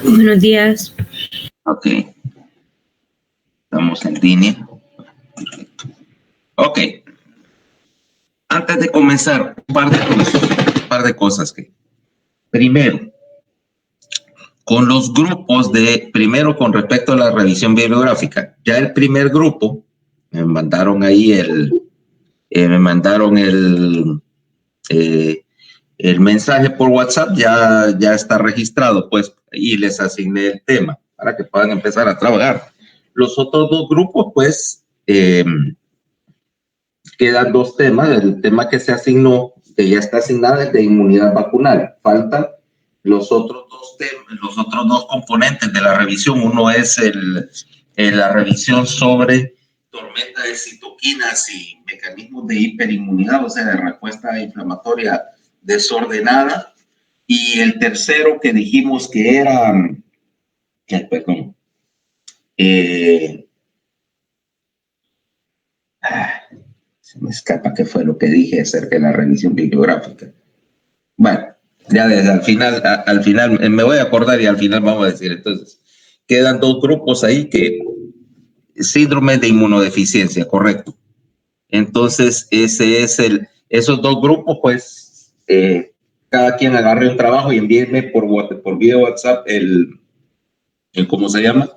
Buenos días. Ok. Estamos en línea. Perfecto. Ok. Antes de comenzar, un par de cosas que. Primero, con los grupos primero con respecto a la revisión bibliográfica. Ya el primer grupo, me mandaron ahí el mensaje por WhatsApp, ya está registrado, pues, y les asigné el tema para que puedan empezar a trabajar. Los otros dos grupos, pues, quedan dos temas. El tema que se asignó, que ya está asignado, es de inmunidad vacunal. Faltan los otros dos componentes de la revisión. Uno es la revisión sobre tormenta de citoquinas y mecanismos de hiperinmunidad, o sea, de respuesta inflamatoria desordenada. Y el tercero que dijimos que era, perdón, se me escapa qué fue lo que dije acerca de la revisión bibliográfica. Bueno, ya desde al final me voy a acordar y al final vamos a decir. Entonces, quedan dos grupos ahí que síndrome de inmunodeficiencia, correcto. Entonces, esos dos grupos, pues, cada quien agarre un trabajo y envíenme por vía WhatsApp ¿cómo se llama?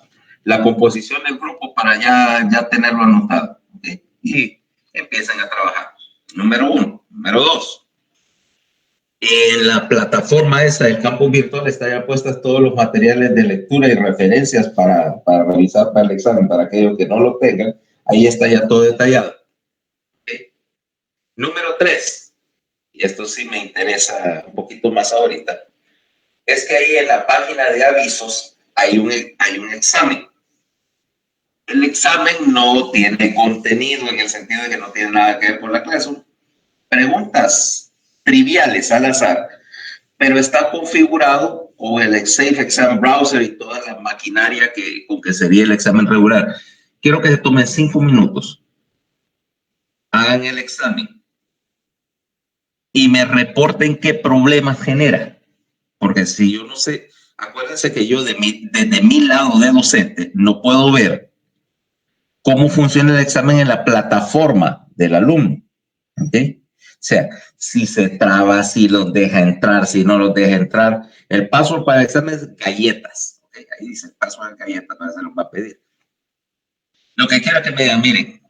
La composición del grupo para ya tenerlo anotado. ¿Okay? Y empiezan a trabajar. Número 1. Número 2. En la plataforma esa del campus virtual están ya puestas todos los materiales de lectura y referencias para revisar para el examen, para aquellos que no lo tengan. Ahí está ya todo detallado. ¿Okay? Número 3, y esto sí me interesa un poquito más ahorita, es que ahí en la página de avisos hay un examen. El examen no tiene contenido en el sentido de que no tiene nada que ver con la clase. Preguntas triviales al azar, pero está configurado con el Safe Exam Browser y toda la maquinaria con que sería el examen regular. Quiero que se tomen 5 minutos, hagan el examen y me reporten qué problemas genera. Porque si yo no sé, acuérdense que yo desde mi lado de docente no puedo ver cómo funciona el examen en la plataforma del alumno. ¿Okay? O sea, si se traba, si los deja entrar, si no los deja entrar. El password para el examen es galletas. ¿Okay? Ahí dice el password de galletas, no se los va a pedir. Lo que quiero que me digan, miren,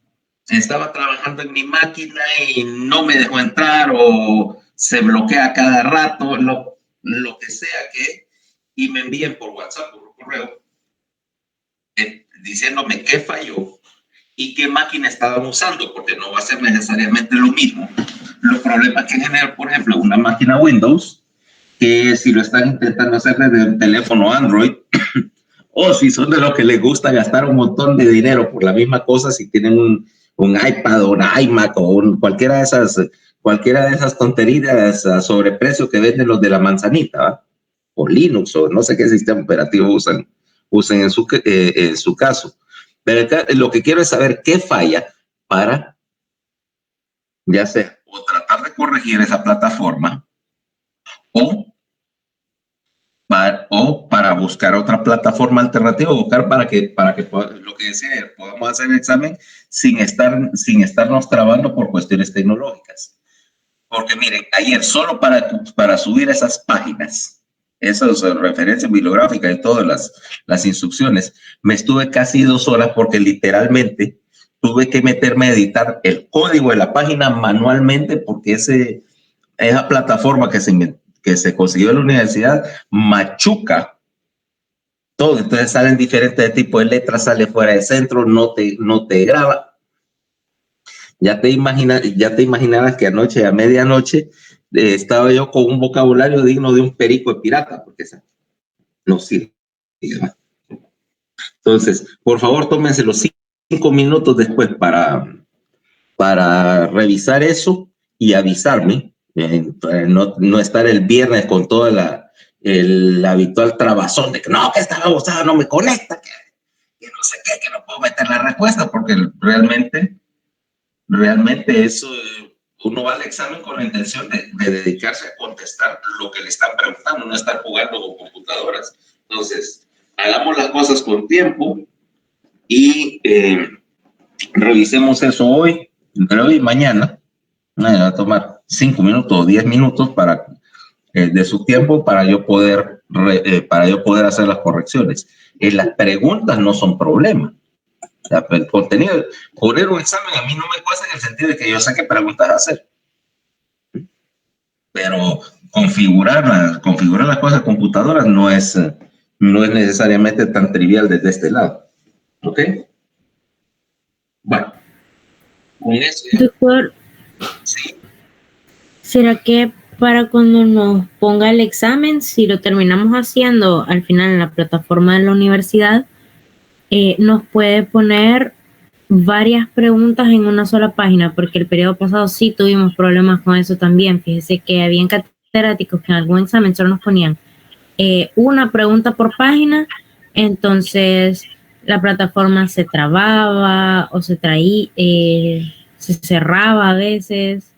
estaba trabajando en mi máquina y no me dejó entrar o se bloquea cada rato, lo que sea y me envíen por WhatsApp, por correo, diciéndome qué falló y qué máquina estaban usando, porque no va a ser necesariamente lo mismo. Los problemas que genera, por ejemplo, una máquina Windows, que si lo están intentando hacer desde un teléfono Android, o si son de los que les gusta gastar un montón de dinero por la misma cosa, si tienen un iPad o un iMac o cualquiera de esas tonterías a sobreprecio que venden los de la manzanita, ¿va? O Linux, o no sé qué sistema operativo usen en su caso. Pero lo que quiero es saber qué falla para, ya sea, o tratar de corregir esa plataforma, o para buscar otra plataforma alternativa, buscar para que lo que decía, podamos hacer el examen sin estarnos trabando por cuestiones tecnológicas. Porque miren, ayer solo para subir esas páginas, esas referencias bibliográficas y todas las instrucciones, me estuve casi 2 horas porque literalmente tuve que meterme a editar el código de la página manualmente porque esa plataforma que se consiguió en la universidad machuca todo. Entonces salen diferentes tipos de letras, sale fuera de centro, no te graba. Ya te imaginarás que anoche a medianoche estaba yo con un vocabulario digno de un perico de pirata, porque no sirve. Entonces, por favor, tómense los 5 minutos después para revisar eso y avisarme, para no estar el viernes con toda el habitual trabazón de que no, que esta babosada no me conecta, que no sé qué, que no puedo meter la respuesta, porque realmente eso, uno va al examen con la intención de dedicarse a contestar lo que le están preguntando, no estar jugando con computadoras. Entonces, hagamos las cosas con tiempo y revisemos eso hoy, entre hoy y mañana. Va a tomar 5 minutos o 10 minutos de su tiempo para yo poder hacer las correcciones. Las preguntas no son problema. O sea, el contenido, poner un examen a mí no me cuesta en el sentido de que yo sé qué preguntas hacer. Pero configurar las cosas en computadoras no es necesariamente tan trivial desde este lado. ¿Ok? Bueno, con eso ya. Doctor, Sí. ¿será que para cuando nos ponga el examen, si lo terminamos haciendo al final en la plataforma de la universidad, nos puede poner varias preguntas en una sola página? Porque el periodo pasado sí tuvimos problemas con eso también. Fíjese que habían catedráticos que en algún examen solo nos ponían una pregunta por página, entonces la plataforma se trababa o se cerraba a veces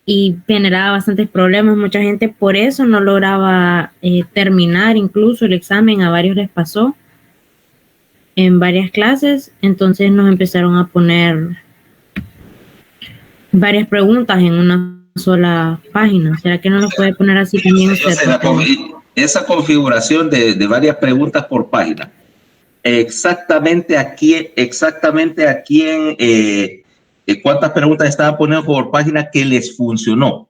y generaba bastantes problemas. Mucha gente por eso no lograba terminar incluso el examen. A varios les pasó en varias clases, entonces nos empezaron a poner varias preguntas en una sola página. ¿Será que no lo puede poner así también usted? Esa configuración de varias preguntas por página, exactamente a quién, cuántas preguntas estaba poniendo por página que les funcionó.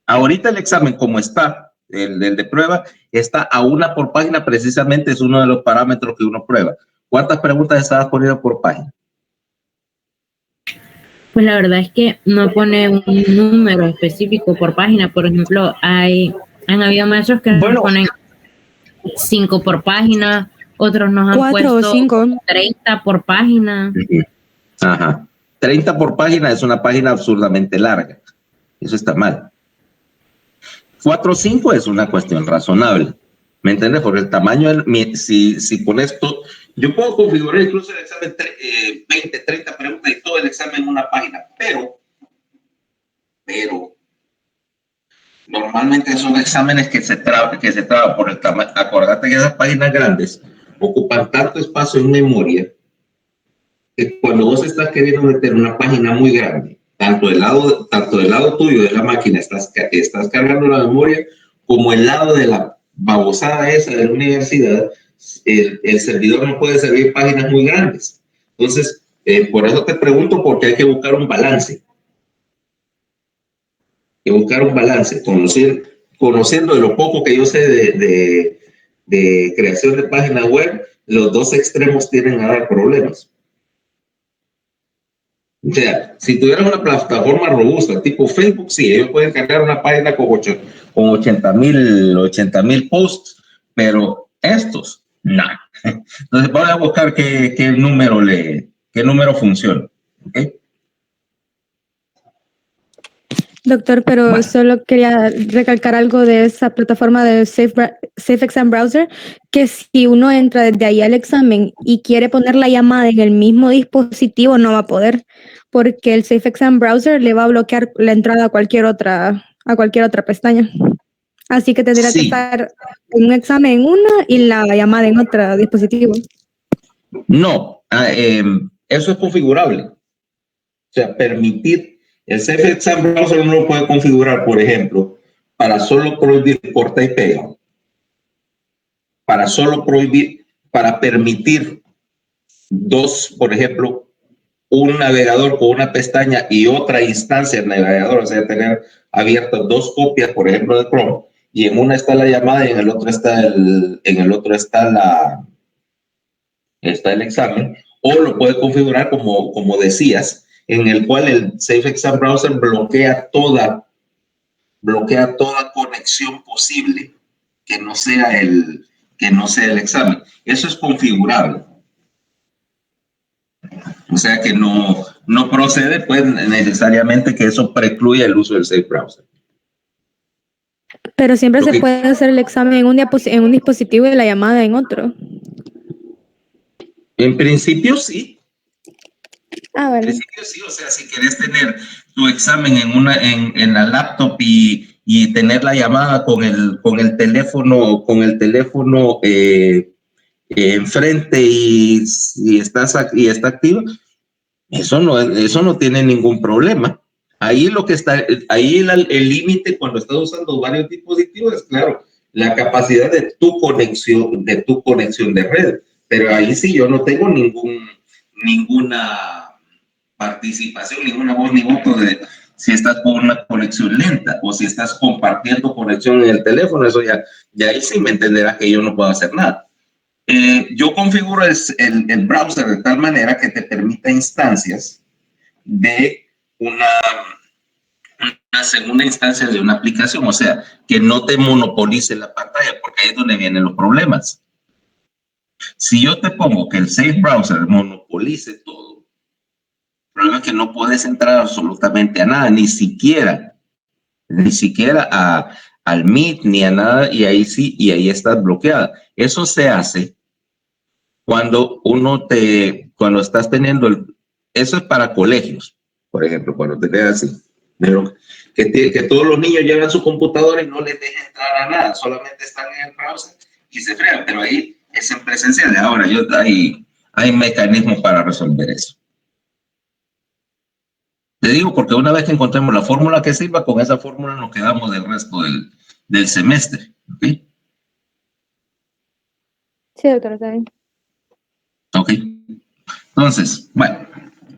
Ahorita el examen como está, el de prueba, está a una por página, precisamente es uno de los parámetros que uno prueba. ¿Cuántas preguntas estabas poniendo por página? Pues la verdad es que no pone un número específico por página. Por ejemplo, han habido maestros que nos ponen 5 por página, otros nos han 4 puesto o 5. 30 por página. Ajá. 30 por página es una página absurdamente larga. Eso está mal. 4 o 5 es una cuestión razonable. ¿Me entiendes? Por el tamaño, si pones todo, yo puedo configurar incluso el examen 20, 30 preguntas y todo el examen en una página, pero normalmente son exámenes que se traban por el tamaño. Acordate que esas páginas grandes ocupan tanto espacio en memoria que cuando vos estás queriendo meter una página muy grande, tanto del lado tuyo de la máquina estás cargando la memoria, como el lado de la babosada esa de la universidad, el servidor no puede servir páginas muy grandes. Entonces, por eso te pregunto, porque hay que buscar un balance. Conociendo de lo poco que yo sé de creación de páginas web, los dos extremos tienden a dar problemas. O sea, si tuvieras una plataforma robusta tipo Facebook, sí, ellos pueden cargar una página con 80,000 posts, pero estos, no. Entonces, vamos a buscar qué número funciona. ¿Okay? Doctor, pero bueno, solo quería recalcar algo de esa plataforma de Safe Exam Browser, que si uno entra desde ahí al examen y quiere poner la llamada en el mismo dispositivo, no va a poder, porque el Safe Exam Browser le va a bloquear la entrada a cualquier otra pestaña. Así que tendría que estar en un examen en una y la llamada en otro dispositivo. No, eso es configurable. O sea, permitir el Safe Exam Browser uno lo puede configurar, por ejemplo, para solo prohibir corta y pega, para permitir dos, por ejemplo, un navegador con una pestaña y otra instancia del navegador, o sea, tener abiertas dos copias, por ejemplo, de Chrome, y en una está la llamada y en el otro está el examen, o lo puede configurar como decías, en el cual el Safe Exam Browser bloquea toda conexión posible que no sea el examen. Eso es configurable. O sea que no procede pues necesariamente que eso precluya el uso del Safe Browser. Pero siempre se puede hacer el examen en un dispositivo y la llamada en otro. En principio sí. Bueno. En principio sí, o sea, si querés tener tu examen en la laptop y y tener la llamada con el teléfono enfrente y está activo, eso no tiene ningún problema. Ahí el límite cuando estás usando varios dispositivos es, claro, la capacidad de tu conexión de red. Pero ahí sí yo no tengo ninguna participación, ninguna voz ni voto de si estás con una conexión lenta o si estás compartiendo conexión en el teléfono. Eso ya ahí sí me entenderás que yo no puedo hacer nada. Yo configuro el browser de tal manera que te permita instancias de una segunda instancia de una aplicación, o sea, que no te monopolice la pantalla, porque ahí es donde vienen los problemas. Si yo te pongo que el Safe Browser monopolice todo, el problema es que no puedes entrar absolutamente a nada, ni siquiera al Meet, ni a nada, y ahí estás bloqueada. Eso se hace cuando estás teniendo eso es para colegios, por ejemplo, cuando te quedas así, que todos los niños llevan su computadora y no les dejan entrar a nada, solamente están en el browser y se fregan, pero ahí es en presencial. Ahora hay mecanismos para resolver eso. Te digo porque una vez que encontremos la fórmula que sirva, con esa fórmula nos quedamos del resto del semestre. ¿Okay? Sí, doctor, está bien. Ok. Entonces, bueno,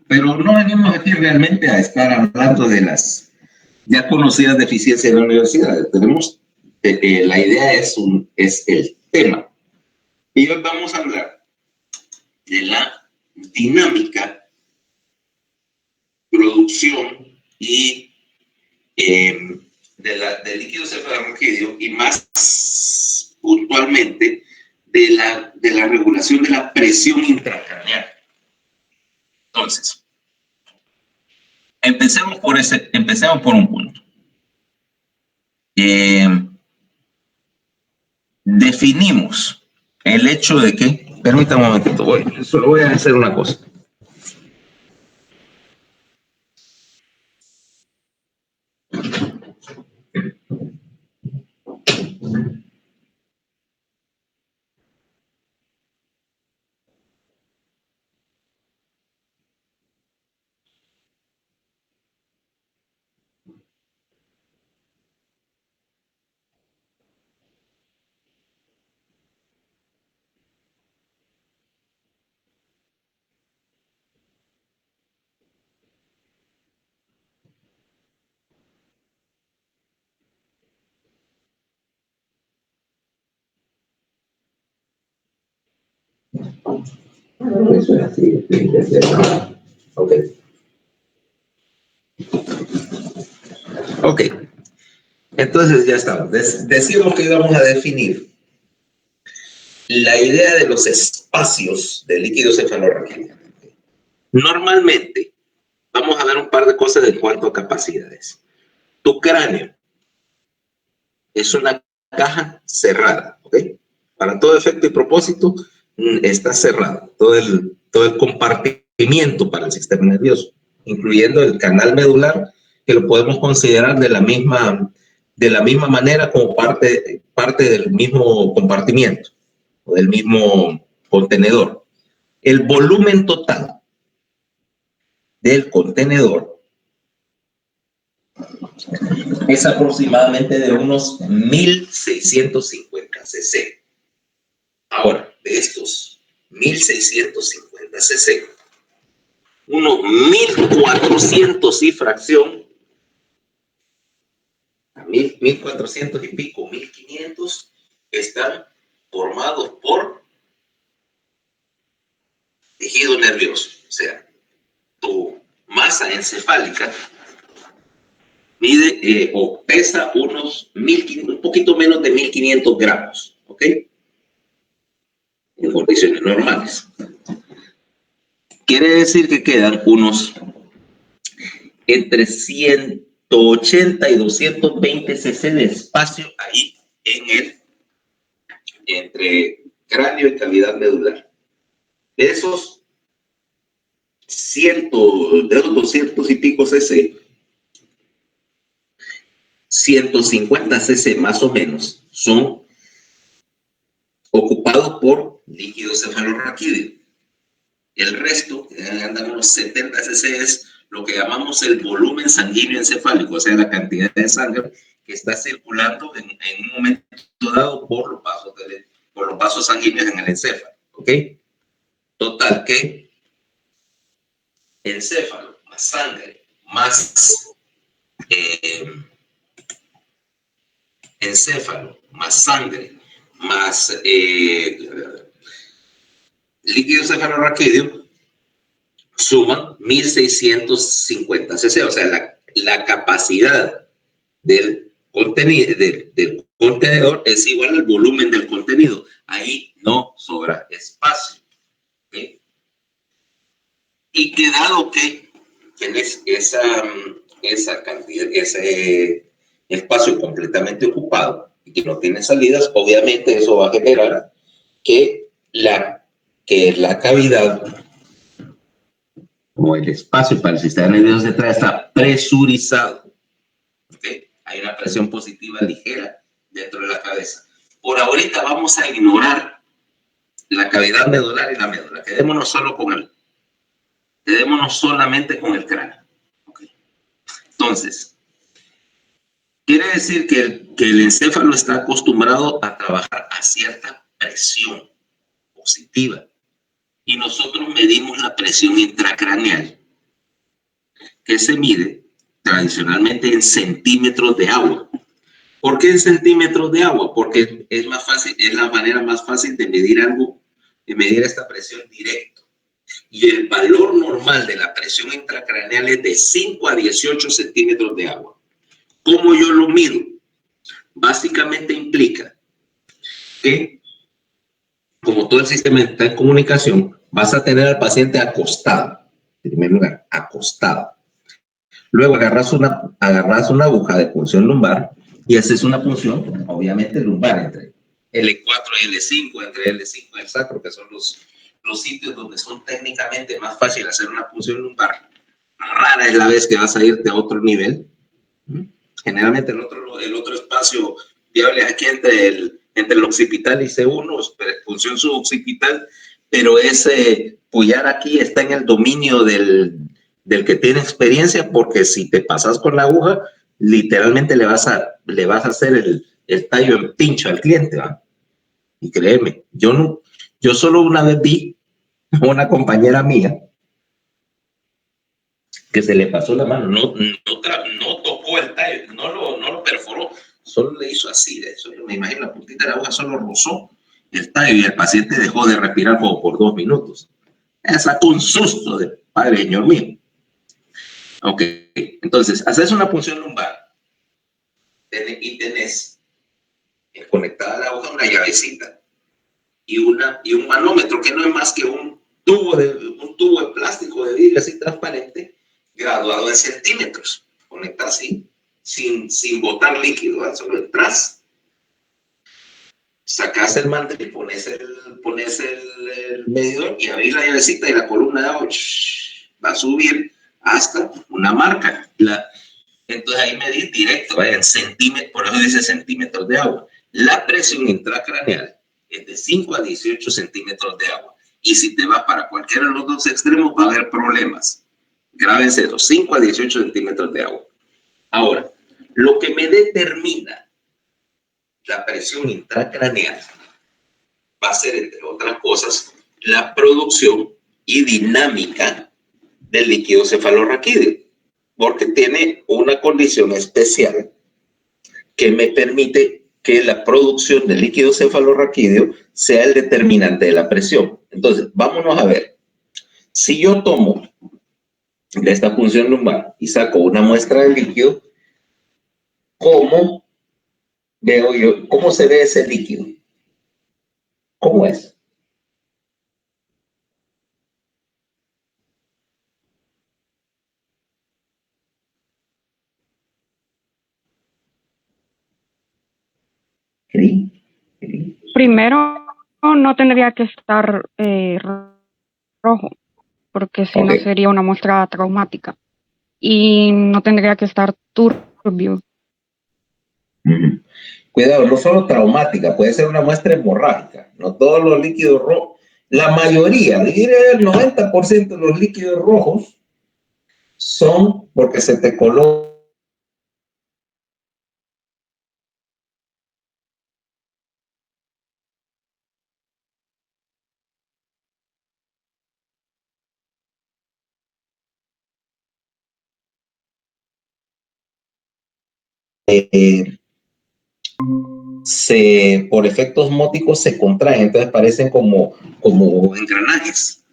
pero no venimos aquí realmente a estar hablando de las ya conocidas deficiencias de la universidad. La idea es el tema. Y hoy vamos a hablar de la dinámica, producción y del líquido cefalorraquídeo, y más puntualmente de la regulación de la presión intracraneal. Entonces, empecemos por un punto. Definimos el hecho de que, permítame un momentito, solo voy a hacer una cosa. Eso es así. Ok. Ok. Entonces ya estamos. Decimos que íbamos a definir la idea de los espacios del líquido cefalorraquídeo. Normalmente, vamos a ver un par de cosas en cuanto a capacidades. Tu cráneo es una caja cerrada, ¿ok? Para todo efecto y propósito, está cerrada. Todo el compartimiento para el sistema nervioso, incluyendo el canal medular, que lo podemos considerar de la misma manera como parte del mismo compartimiento o del mismo contenedor. El volumen total del contenedor es aproximadamente de unos 1650 cc. Ahora, de estos 1650 cc, unos 1400 y fracción, 1400 y pico, 1500, están formados por tejido nervioso. O sea, tu masa encefálica mide o pesa un poquito menos de 1500 gramos, ¿ok? En condiciones normales. Quiere decir que quedan unos entre 180 y 220 cc de espacio ahí entre cráneo y cavidad medular. De esos 200 y pico cc, 150 cc más o menos son ocupados por líquido cefalorraquídeo. El resto, que andan unos 70 cc, es lo que llamamos el volumen sanguíneo encefálico, o sea, la cantidad de sangre que está circulando en un momento dado por los vasos sanguíneos en el encéfalo. ¿Ok? Total, que encéfalo más sangre más encéfalo más sangre más líquido cefalorraquídeo suman 1650 cc, o sea, la capacidad del contenido del contenedor es igual al volumen del contenido. Ahí no sobra espacio. ¿Okay? Y que dado que tenés esa cantidad, ese espacio completamente ocupado y que no tiene salidas, obviamente eso va a generar que la cavidad, como el espacio para el sistema nervioso central, está presurizado. ¿Okay? Hay una presión positiva ligera dentro de la cabeza. Por ahorita vamos a ignorar la cavidad medular y la médula. Quedémonos solamente con el cráneo. ¿Okay? Entonces, quiere decir que el encéfalo está acostumbrado a trabajar a cierta presión positiva. Y nosotros medimos la presión intracraneal, que se mide tradicionalmente en centímetros de agua. ¿Por qué en centímetros de agua? Porque es más fácil, es la manera más fácil de medir algo, de medir esta presión directo. Y el valor normal de la presión intracraneal es de 5 a 18 centímetros de agua. ¿Cómo yo lo mido? Básicamente implica que, como todo el sistema está en comunicación, vas a tener al paciente acostado, en primer lugar, acostado. Luego agarras una aguja de punción lumbar y haces una punción, obviamente lumbar, entre L4 y L5, entre L5 y el sacro, que son los sitios donde son técnicamente más fácil hacer una punción lumbar. Rara es la vez que vas a irte a otro nivel. Generalmente el otro espacio viable es aquí entre el occipital y C1, punción suboccipital, pero ese pullar aquí está en el dominio del que tiene experiencia, porque si te pasas con la aguja, literalmente le vas a hacer el tallo en pincho al cliente, ¿va? Y créeme, yo solo una vez vi a una compañera mía que se le pasó la mano, no tocó el tallo, no lo perforó, solo le hizo así, de eso yo me imagino, la puntita de la aguja solo rozó el tallo y el paciente dejó de respirar como por 2 minutos. Sacó un susto de padre, señor mío. Ok, entonces, haces una punción lumbar y tenés conectada a la aguja una llavecita y un manómetro, que no es más que un tubo de plástico de vidrio así transparente, graduado en centímetros. Conecta así, sin botar líquido, solo entras, sacas el mantel y pones el medidor y abrís la llavecita y la columna de agua va a subir hasta una marca. Entonces ahí medís directo, en centímetros, por eso dice centímetros de agua. La presión intracraneal es de 5 a 18 centímetros de agua. Y si te vas para cualquiera de los dos extremos, va a haber problemas. Grábense los 5 a 18 centímetros de agua. Ahora, lo que me determina la presión intracraneal va a ser, entre otras cosas, la producción y dinámica del líquido cefalorraquídeo, porque tiene una condición especial que me permite que la producción del líquido cefalorraquídeo sea el determinante de la presión. Entonces, vámonos a ver. Si yo tomo de esta punción lumbar y saco una muestra de líquido, ¿cómo veo yo? ¿Cómo se ve ese líquido? ¿Cómo es? Primero, no tendría que estar rojo, porque si no sería una muestra traumática. Y no tendría que estar turbio. Ujú. Cuidado, no solo traumática, puede ser una muestra hemorrágica. No todos los líquidos rojos, la mayoría, diría el 90% de los líquidos rojos son porque se te coló por efectos ópticos se contraen, entonces parecen como engranajes.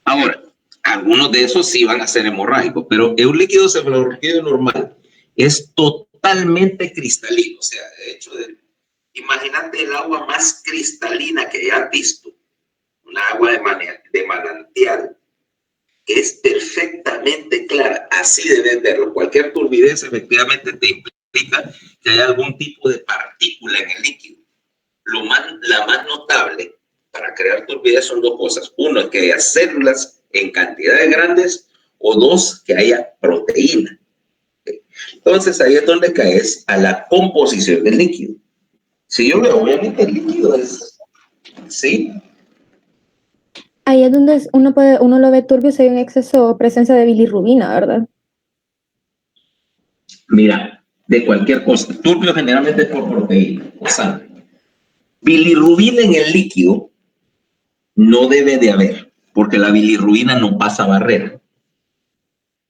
Ahora, algunos de esos sí van a ser hemorrágicos, pero un líquido cefalorraquídeo normal es totalmente cristalino. O sea, de hecho, imagínate el agua más cristalina que hayas visto, una agua de manantial, que es perfectamente clara. Así deben verlo. Cualquier turbidez efectivamente te implica que hay algún tipo de partícula en el líquido. La más notable para crear turbidez son dos cosas. Uno, es que haya células en cantidades grandes, o dos, que haya proteína. Entonces ahí es donde caes a la composición del líquido. Si yo veo, obviamente el líquido es, ¿sí? Ahí es donde uno lo ve turbio si hay un exceso o presencia de bilirrubina, ¿verdad? Mira, de cualquier cosa. Turbio generalmente es por proteína o sangre. Bilirrubina en el líquido no debe de haber, porque la bilirrubina no pasa barrera.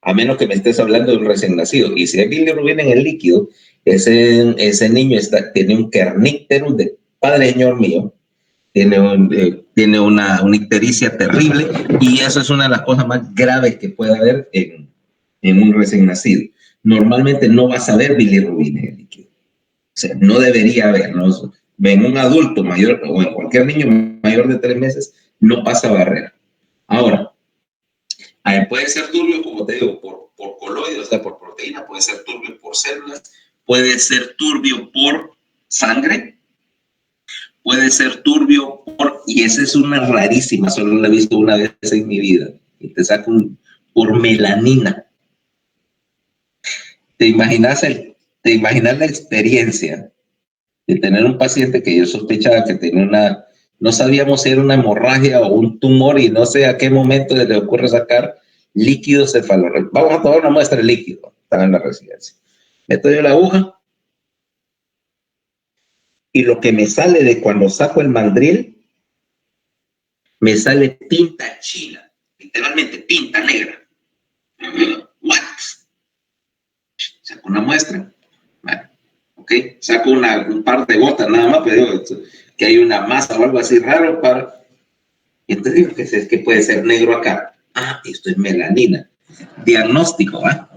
A menos que me estés hablando de un recién nacido. Y si hay bilirrubina en el líquido, ese niño tiene un kernicterus de padre señor mío, tiene una ictericia terrible, y eso es una de las cosas más graves que puede haber en un recién nacido. Normalmente no vas a ver bilirrubina en el líquido. O sea, no debería haber, ¿no? En un adulto mayor o en cualquier niño mayor de 3 meses no pasa barrera. Ahora, puede ser turbio, como te digo, por coloides, o sea, por proteína, puede ser turbio por células, puede ser turbio por sangre, puede ser turbio y esa es una rarísima, solo la he visto una vez en mi vida, y te saca por melanina. ¿Te imaginas la experiencia de tener un paciente que yo sospechaba que tenía no sabíamos si era una hemorragia o un tumor, y no sé a qué momento le ocurre sacar líquido cefalorraquídeo? Vamos a tomar una muestra de líquido, estaba en la residencia. Meto yo la aguja y lo que me sale de cuando saco el mandril, me sale tinta china, literalmente tinta negra. What? Saco una muestra, bueno, ok, saco un par de gotas nada más, pero digo que hay una masa o algo así raro para... Entonces digo que es que puede ser negro acá. Ah, esto es melanina. Diagnóstico, ¿va?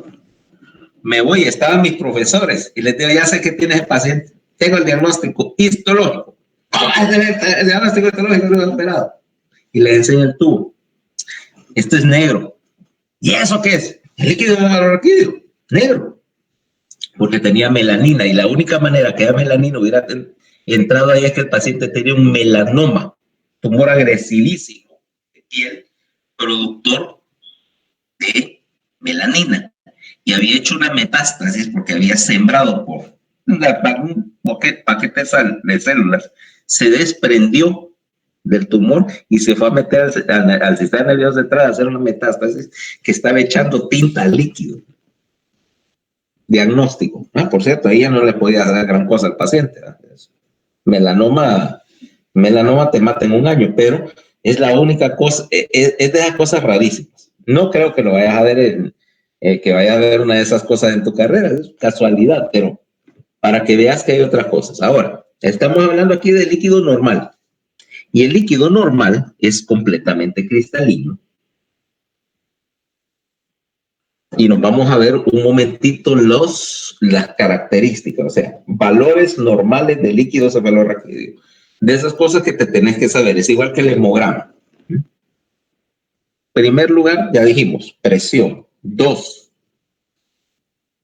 Me voy, estaban mis profesores y les digo, ya sé que tienes el paciente, tengo el diagnóstico histológico. ¿Cómo es el diagnóstico histológico? No lo he esperado. Y les enseño el tubo. Esto es negro. ¿Y eso qué es? El líquido cefalorraquídeo, negro. Porque tenía melanina, y la única manera que la melanina hubiera entrado ahí es que el paciente tenía un melanoma, tumor agresivísimo de piel, productor de melanina, y había hecho una metástasis porque había sembrado por un paquete de células, se desprendió del tumor y se fue a meter al sistema nervioso central a hacer una metástasis que estaba echando tinta al líquido. Diagnóstico. Por cierto, ahí ya no le podía dar gran cosa al paciente. Melanoma te mata en un año, pero es la única cosa, es de esas cosas rarísimas. No creo que lo vayas a ver que vaya a haber una de esas cosas en tu carrera, es casualidad, pero para que veas que hay otras cosas. Ahora, estamos hablando aquí del líquido normal, y el líquido normal es completamente cristalino. Y nos vamos a ver un momentito las características, o sea, valores normales de líquido cefalorraquídeo. De esas cosas que te tenés que saber, es igual que el hemograma. Primer lugar, ya dijimos, presión. 2,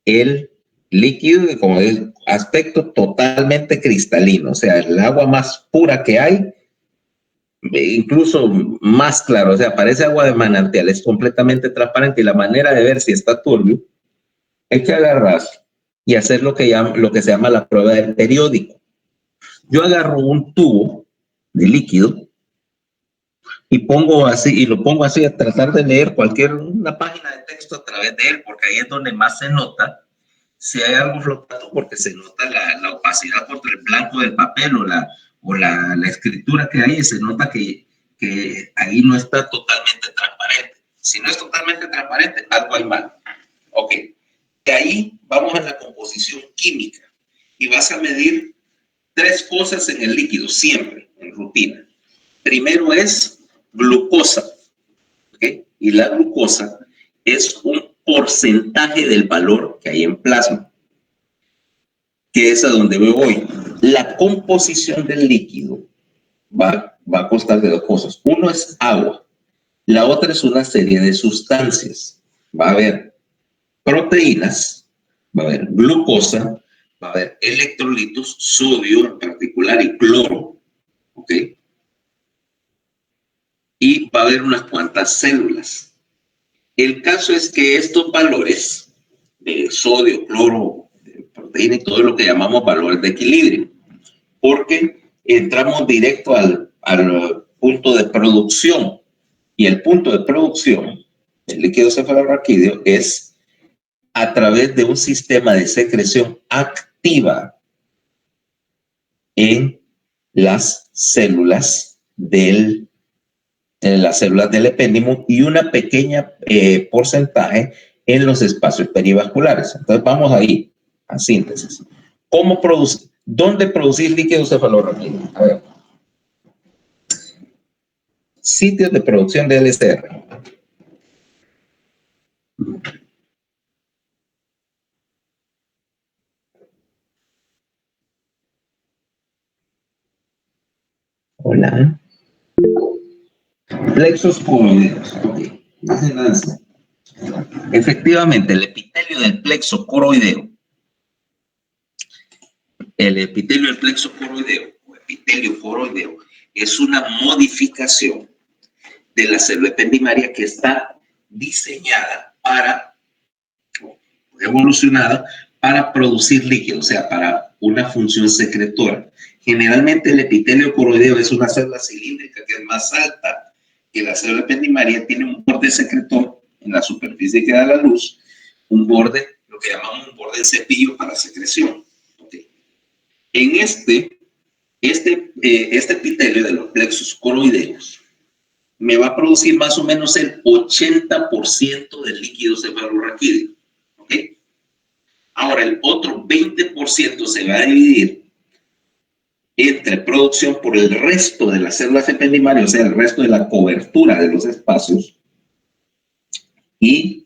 el líquido, como es, aspecto totalmente cristalino, o sea, el agua más pura que hay, incluso más claro, o sea, parece agua de manantial, es completamente transparente, y la manera de ver si está turbio es que agarras y hacer lo que se llama la prueba del periódico. Yo agarro un tubo de líquido y lo pongo así a tratar de leer una página de texto a través de él, porque ahí es donde más se nota si hay algo flotando, porque se nota la opacidad contra el blanco del papel o la escritura que hay, se nota que ahí no está totalmente transparente. Si no es totalmente transparente, algo hay mal. Ok. De ahí vamos a la composición química y vas a medir 3 cosas en el líquido, siempre, en rutina. Primero es glucosa, ¿okay? Y la glucosa es un porcentaje del valor que hay en plasma, que es a donde me voy. La composición del líquido va a constar de 2 cosas. Uno es agua, la otra es una serie de sustancias. Va a haber proteínas, va a haber glucosa, va a haber electrolitos, sodio en particular y cloro, ¿ok? Y va a haber unas cuantas células. El caso es que estos valores de sodio, cloro, de proteína y todo lo que llamamos valores de equilibrio, porque entramos directo al punto de producción, y el punto de producción del líquido cefalorraquídeo es a través de un sistema de secreción activa en las células del epéndimo y una pequeña porcentaje en los espacios perivasculares. Entonces vamos ahí, a síntesis. ¿Dónde producir líquido cefalorraquídeo? A ver. Sitios de producción de LCR. Hola. Plexos coroideos. Okay. Efectivamente, el epitelio del plexo coroideo, o epitelio coroideo, es una modificación de la célula ependimaria que está diseñada evolucionada para producir líquido, o sea, para una función secretora. Generalmente el epitelio coroideo es una célula cilíndrica que es más alta que la célula ependimaria, tiene un borde secretor en la superficie que da la luz, un borde, lo que llamamos un borde de cepillo para secreción. Okay. En este epitelio de los plexos coroideos me va a producir más o menos el 80% del líquido cefalorraquídeo. ¿Okay? Ahora, el otro 20% se va a dividir entre producción por el resto de las células ependimarias, o sea, el resto de la cobertura de los espacios, y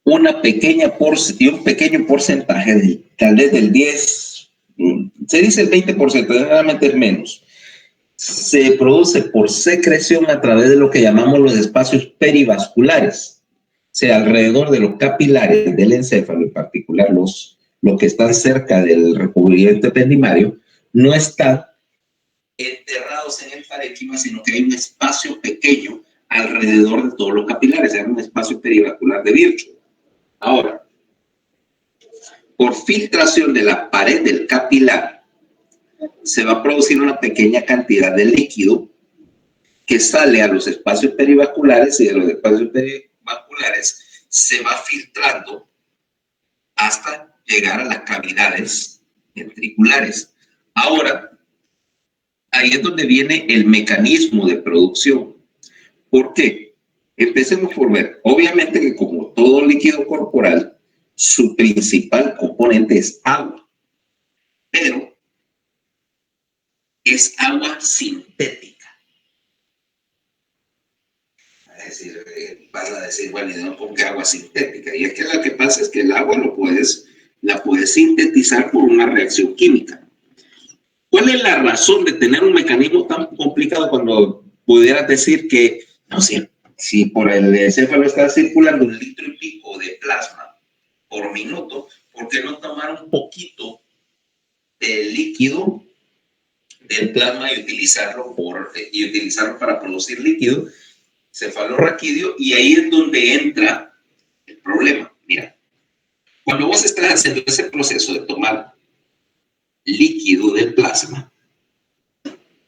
un pequeño porcentaje, tal vez del 10, se dice el 20%, generalmente es menos, se produce por secreción a través de lo que llamamos los espacios perivasculares, o sea, alrededor de los capilares del encéfalo, en particular los que están cerca del recubrimiento ependimario, no están enterrados en el parénquima, sino que hay un espacio pequeño alrededor de todos los capilares, se llama un espacio perivascular de Virchow. Ahora, por filtración de la pared del capilar, se va a producir una pequeña cantidad de líquido que sale a los espacios perivasculares, y de los espacios perivasculares se va filtrando hasta llegar a las cavidades ventriculares. Ahora, ahí es donde viene el mecanismo de producción. ¿Por qué? Empecemos por ver. Obviamente que como todo líquido corporal, su principal componente es agua, pero es agua sintética. Vas a decir, bueno, ¿y no por qué agua sintética? Y es que lo que pasa es que el agua la puedes sintetizar por una reacción química. ¿Cuál es la razón de tener un mecanismo tan complicado cuando pudieras decir que, no sé, si por el encéfalo está circulando 1,5 litros de plasma por minuto, ¿por qué no tomar un poquito de líquido del plasma y utilizarlo para producir líquido cefalorraquídeo? Y ahí es donde entra el problema. Mira, Cuando vos estás haciendo ese proceso de tomar líquido del plasma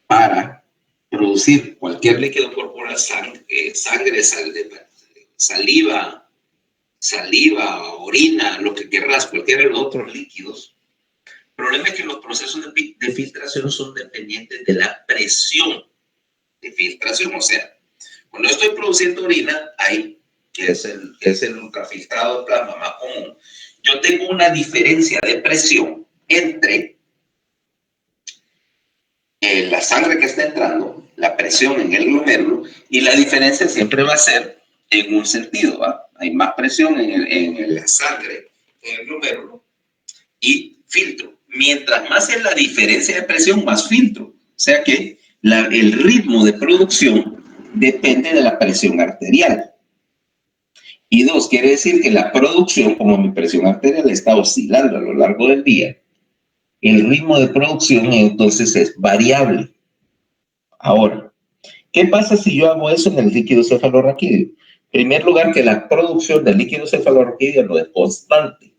para producir cualquier líquido corporal, sangre, saliva, orina, lo que querrás, cualquiera de los otros líquidos. El problema es que los procesos de filtración son dependientes de la presión de filtración. O sea, cuando estoy produciendo orina, que es el ultrafiltrado de plasma más común, yo tengo una diferencia de presión entre la sangre que está entrando, la presión en el glomérulo, y la diferencia siempre va a ser en un sentido, ¿va? Hay más presión en la sangre, en el glomérulo, y filtro. Mientras más es la diferencia de presión, más filtro. O sea que el ritmo de producción depende de la presión arterial. Y dos, quiere decir que la producción, como mi presión arterial está oscilando a lo largo del día, el ritmo de producción entonces es variable. Ahora, ¿qué pasa si yo hago eso en el líquido cefalorraquídeo? En primer lugar, que la producción del líquido cefalorraquídeo no es constante.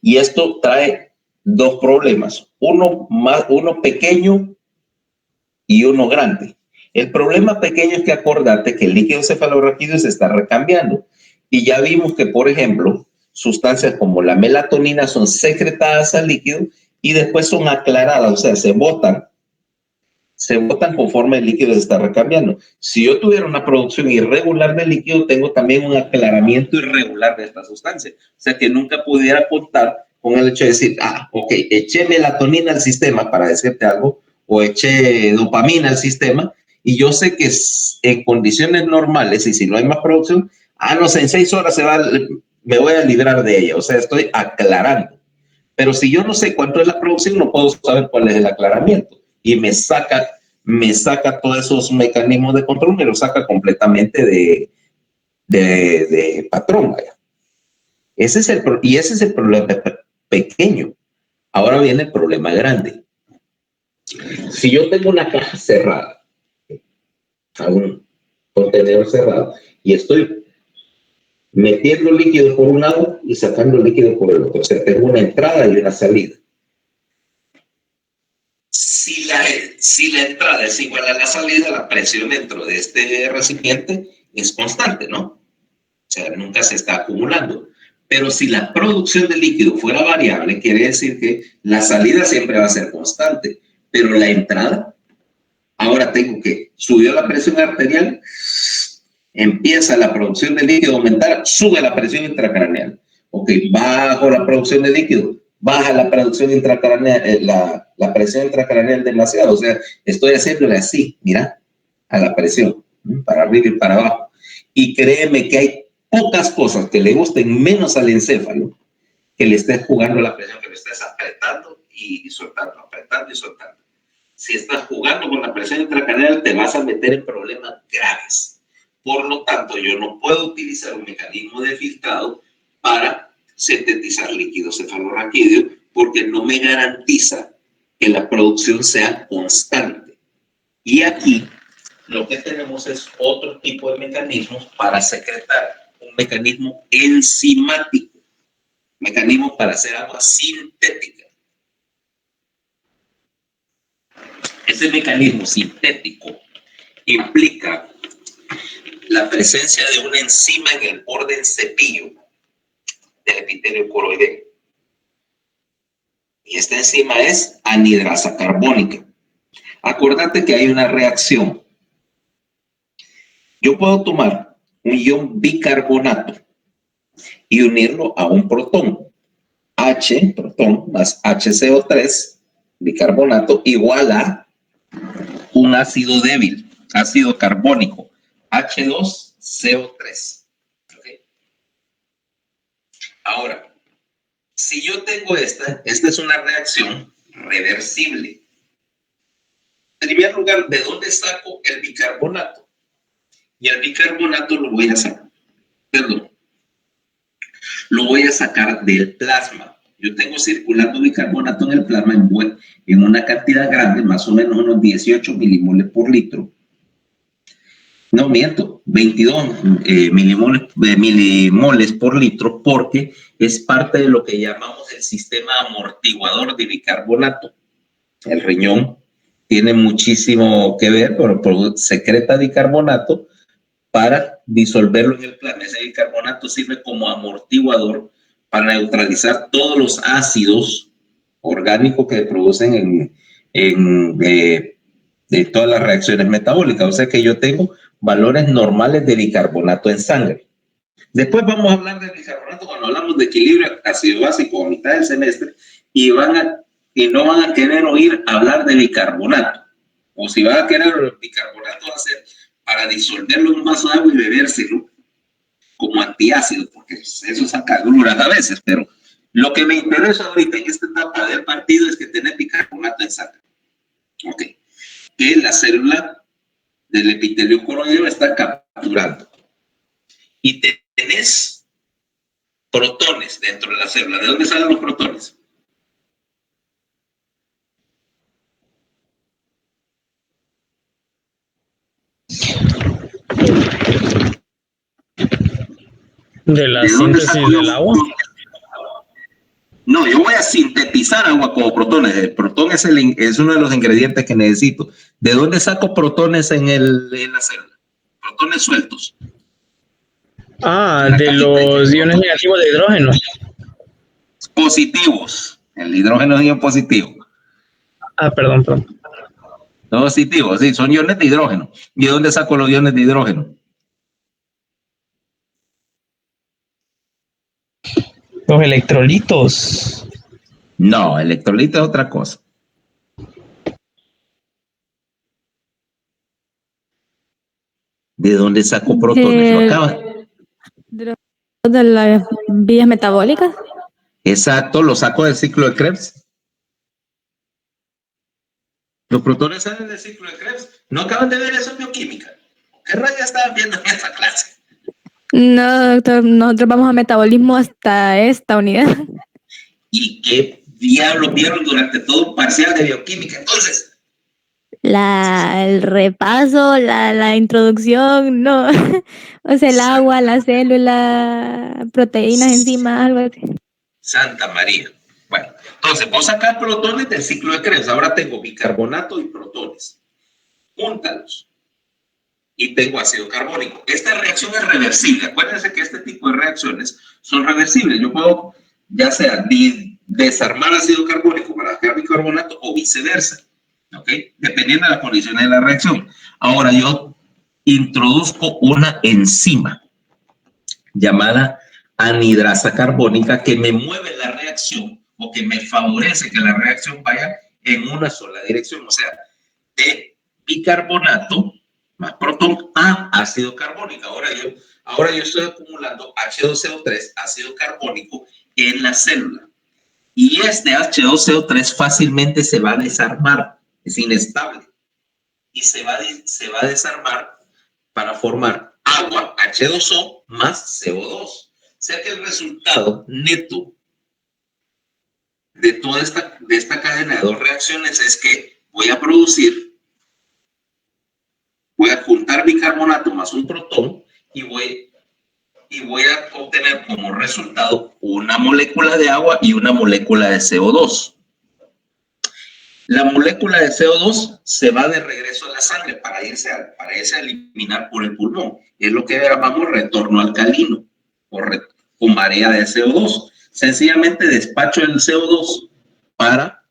Y esto trae dos problemas, uno pequeño y uno grande. El problema pequeño es que acordate que el líquido cefalorraquídeo se está recambiando. Y ya vimos que, por ejemplo, sustancias como la melatonina son secretadas al líquido y después son aclaradas, o sea, se botan conforme el líquido se está recambiando. Si yo tuviera una producción irregular de líquido, tengo también un aclaramiento irregular de esta sustancia. O sea, que nunca pudiera contar con el hecho de decir, ok, eché melatonina al sistema, para decirte algo, o eché dopamina al sistema, y yo sé que en condiciones normales, y si no hay más producción, no sé, en 6 horas me voy a librar de ella. O sea, estoy aclarando. Pero si yo no sé cuánto es la producción, no puedo saber cuál es el aclaramiento. Y me saca todos esos mecanismos de control, me lo saca completamente de patrón. Vaya. Ese es el problema pequeño. Ahora viene el problema grande. Si yo tengo una caja cerrada, un contenedor cerrado, y estoy metiendo líquido por un lado y sacando líquido por el otro, o sea, tengo una entrada y una salida. Si la entrada es igual a la salida, la presión dentro de este recipiente es constante, ¿no? O sea, nunca se está acumulando. Pero si la producción de líquido fuera variable, quiere decir que la salida siempre va a ser constante, pero la entrada, ahora tengo que subir la presión arterial, empieza la producción de líquido a aumentar, sube la presión intracraneal. Ok, bajo la producción de líquido, baja la producción intracraneal, la presión intracraneal demasiado. O sea, estoy haciéndole así, mira, a la presión, para arriba y para abajo. Y créeme que hay pocas cosas que le gusten menos al encéfalo que le estés jugando la presión, que lo estés apretando y soltando, apretando y soltando. Si estás jugando con la presión intracraneal, te vas a meter en problemas graves. Por lo tanto, yo no puedo utilizar un mecanismo de filtrado para sintetizar líquido cefalorraquídeo porque no me garantiza que la producción sea constante. Y aquí lo que tenemos es otro tipo de mecanismos para secretar, un mecanismo enzimático, mecanismo para hacer agua sintética. Ese mecanismo sintético implica la presencia de una enzima en el borde del cepillo del epitelio coroideo. Y esta enzima es anhidrasa carbónica. Acuérdate que hay una reacción. Yo puedo tomar un ion bicarbonato y unirlo a un protón. H, protón, más HCO3, bicarbonato, igual a un ácido débil, ácido carbónico, H2CO3. ¿Okay? Ahora, si yo tengo esta es una reacción reversible. En primer lugar, ¿de dónde saco el bicarbonato? Y el bicarbonato lo voy a sacar, lo voy a sacar del plasma. Yo tengo circulando bicarbonato en el plasma en una cantidad grande, más o menos unos 18 milimoles por litro. No miento, 22 milimoles por litro, porque es parte de lo que llamamos el sistema amortiguador de bicarbonato. El riñón tiene muchísimo que ver, pero secreta bicarbonato para disolverlo en el plasma. Ese bicarbonato sirve como amortiguador para neutralizar todos los ácidos orgánicos que producen de todas las reacciones metabólicas. O sea que yo tengo valores normales de bicarbonato en sangre. Después vamos a hablar de bicarbonato cuando hablamos de equilibrio ácido básico a mitad del semestre y no van a querer oír hablar de bicarbonato. O si van a querer bicarbonato, va a ser para disolverlo en un vaso de agua y bebérselo como antiácido, porque eso saca agruras a veces. Pero lo que me interesa ahorita en esta etapa del partido es que tenés bicarbonato en sangre. Ok. Que la célula del epitelio coroideo está capturando. Y tenés protones dentro de la célula. ¿De dónde salen los protones? De la síntesis del agua. No, yo voy a sintetizar agua como protones. El protón es uno de los ingredientes que necesito. ¿De dónde saco protones en la célula? Protones sueltos. De los iones negativos de hidrógeno. Positivos. El hidrógeno es ion positivo. Perdón. Positivos, sí, son iones de hidrógeno. ¿Y de dónde saco los iones de hidrógeno? Los electrolitos. No, electrolito es otra cosa. ¿De dónde saco protones? Lo acaba. ¿De las vías metabólicas? Exacto, lo saco del ciclo de Krebs. Los protones salen del ciclo de Krebs. ¿No acaban de ver eso en bioquímica? ¿Qué rayos estaban viendo en esa clase? No, doctor, nosotros vamos a metabolismo hasta esta unidad. ¿Y qué diablos vieron durante todo un parcial de bioquímica? Entonces, el repaso, la introducción, no. O sea, el agua, la célula, proteínas, enzimas, algo así. Santa María. Bueno, entonces vos sacás protones del ciclo de Krebs. Ahora tengo bicarbonato y protones. Júntalos. Y tengo ácido carbónico. Esta reacción es reversible. Acuérdense que este tipo de reacciones son reversibles. Yo puedo, ya sea desarmar ácido carbónico para sacar bicarbonato o viceversa. ¿Ok? Dependiendo de las condiciones de la reacción. Ahora yo introduzco una enzima llamada anhidrasa carbónica que me mueve la reacción o que me favorece que la reacción vaya en una sola dirección. O sea, de bicarbonato más protón a ácido carbónico. Ahora yo estoy acumulando H2CO3, ácido carbónico, en la célula. Y este H2CO3 fácilmente se va a desarmar, es inestable. Y se va a desarmar para formar agua, H2O, más CO2. O sea que el resultado neto de toda esta cadena de dos reacciones es que voy a juntar bicarbonato más un protón y voy a obtener como resultado una molécula de agua y una molécula de CO2. La molécula de CO2 se va de regreso a la sangre para irse a eliminar por el pulmón. Es lo que llamamos retorno alcalino o marea de CO2. Sencillamente despacho el CO2 para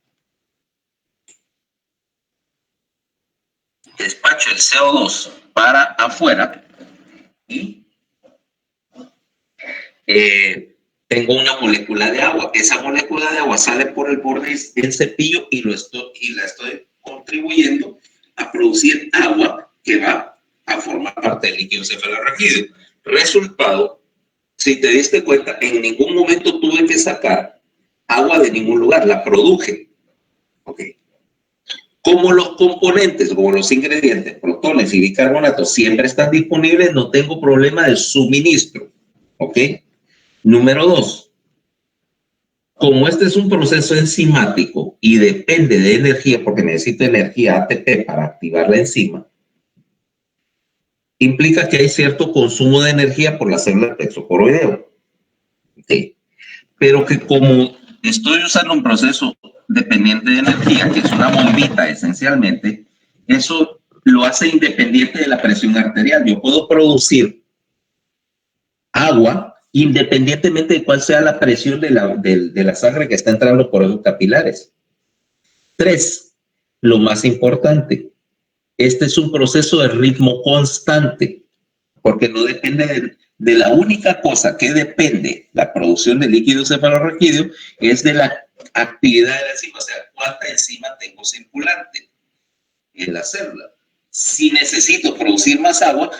afuera y tengo una molécula de agua. Esa molécula de agua sale por el borde del cepillo y la estoy contribuyendo a producir agua que va a formar parte del líquido cefalorraquídeo. Resultado, si te diste cuenta, en ningún momento tuve que sacar agua de ningún lugar, la produje. ¿Ok? Como los componentes, como los ingredientes, protones y bicarbonatos siempre están disponibles, no tengo problema de suministro. ¿Ok? Número 2. Como este es un proceso enzimático y depende de energía, porque necesito energía ATP para activar la enzima, implica que hay cierto consumo de energía por la célula de texto por video. ¿Okay? Pero que como estoy usando un proceso dependiente de energía, que es una bombita esencialmente, eso lo hace independiente de la presión arterial. Yo puedo producir agua independientemente de cuál sea la presión de la sangre que está entrando por esos capilares. 3, lo más importante, este es un proceso de ritmo constante, porque no depende de la única cosa que depende la producción de líquido cefalorraquídeo es de la actividad de la enzima, o sea, cuánta enzima tengo circulante en la célula. Si necesito producir más agua,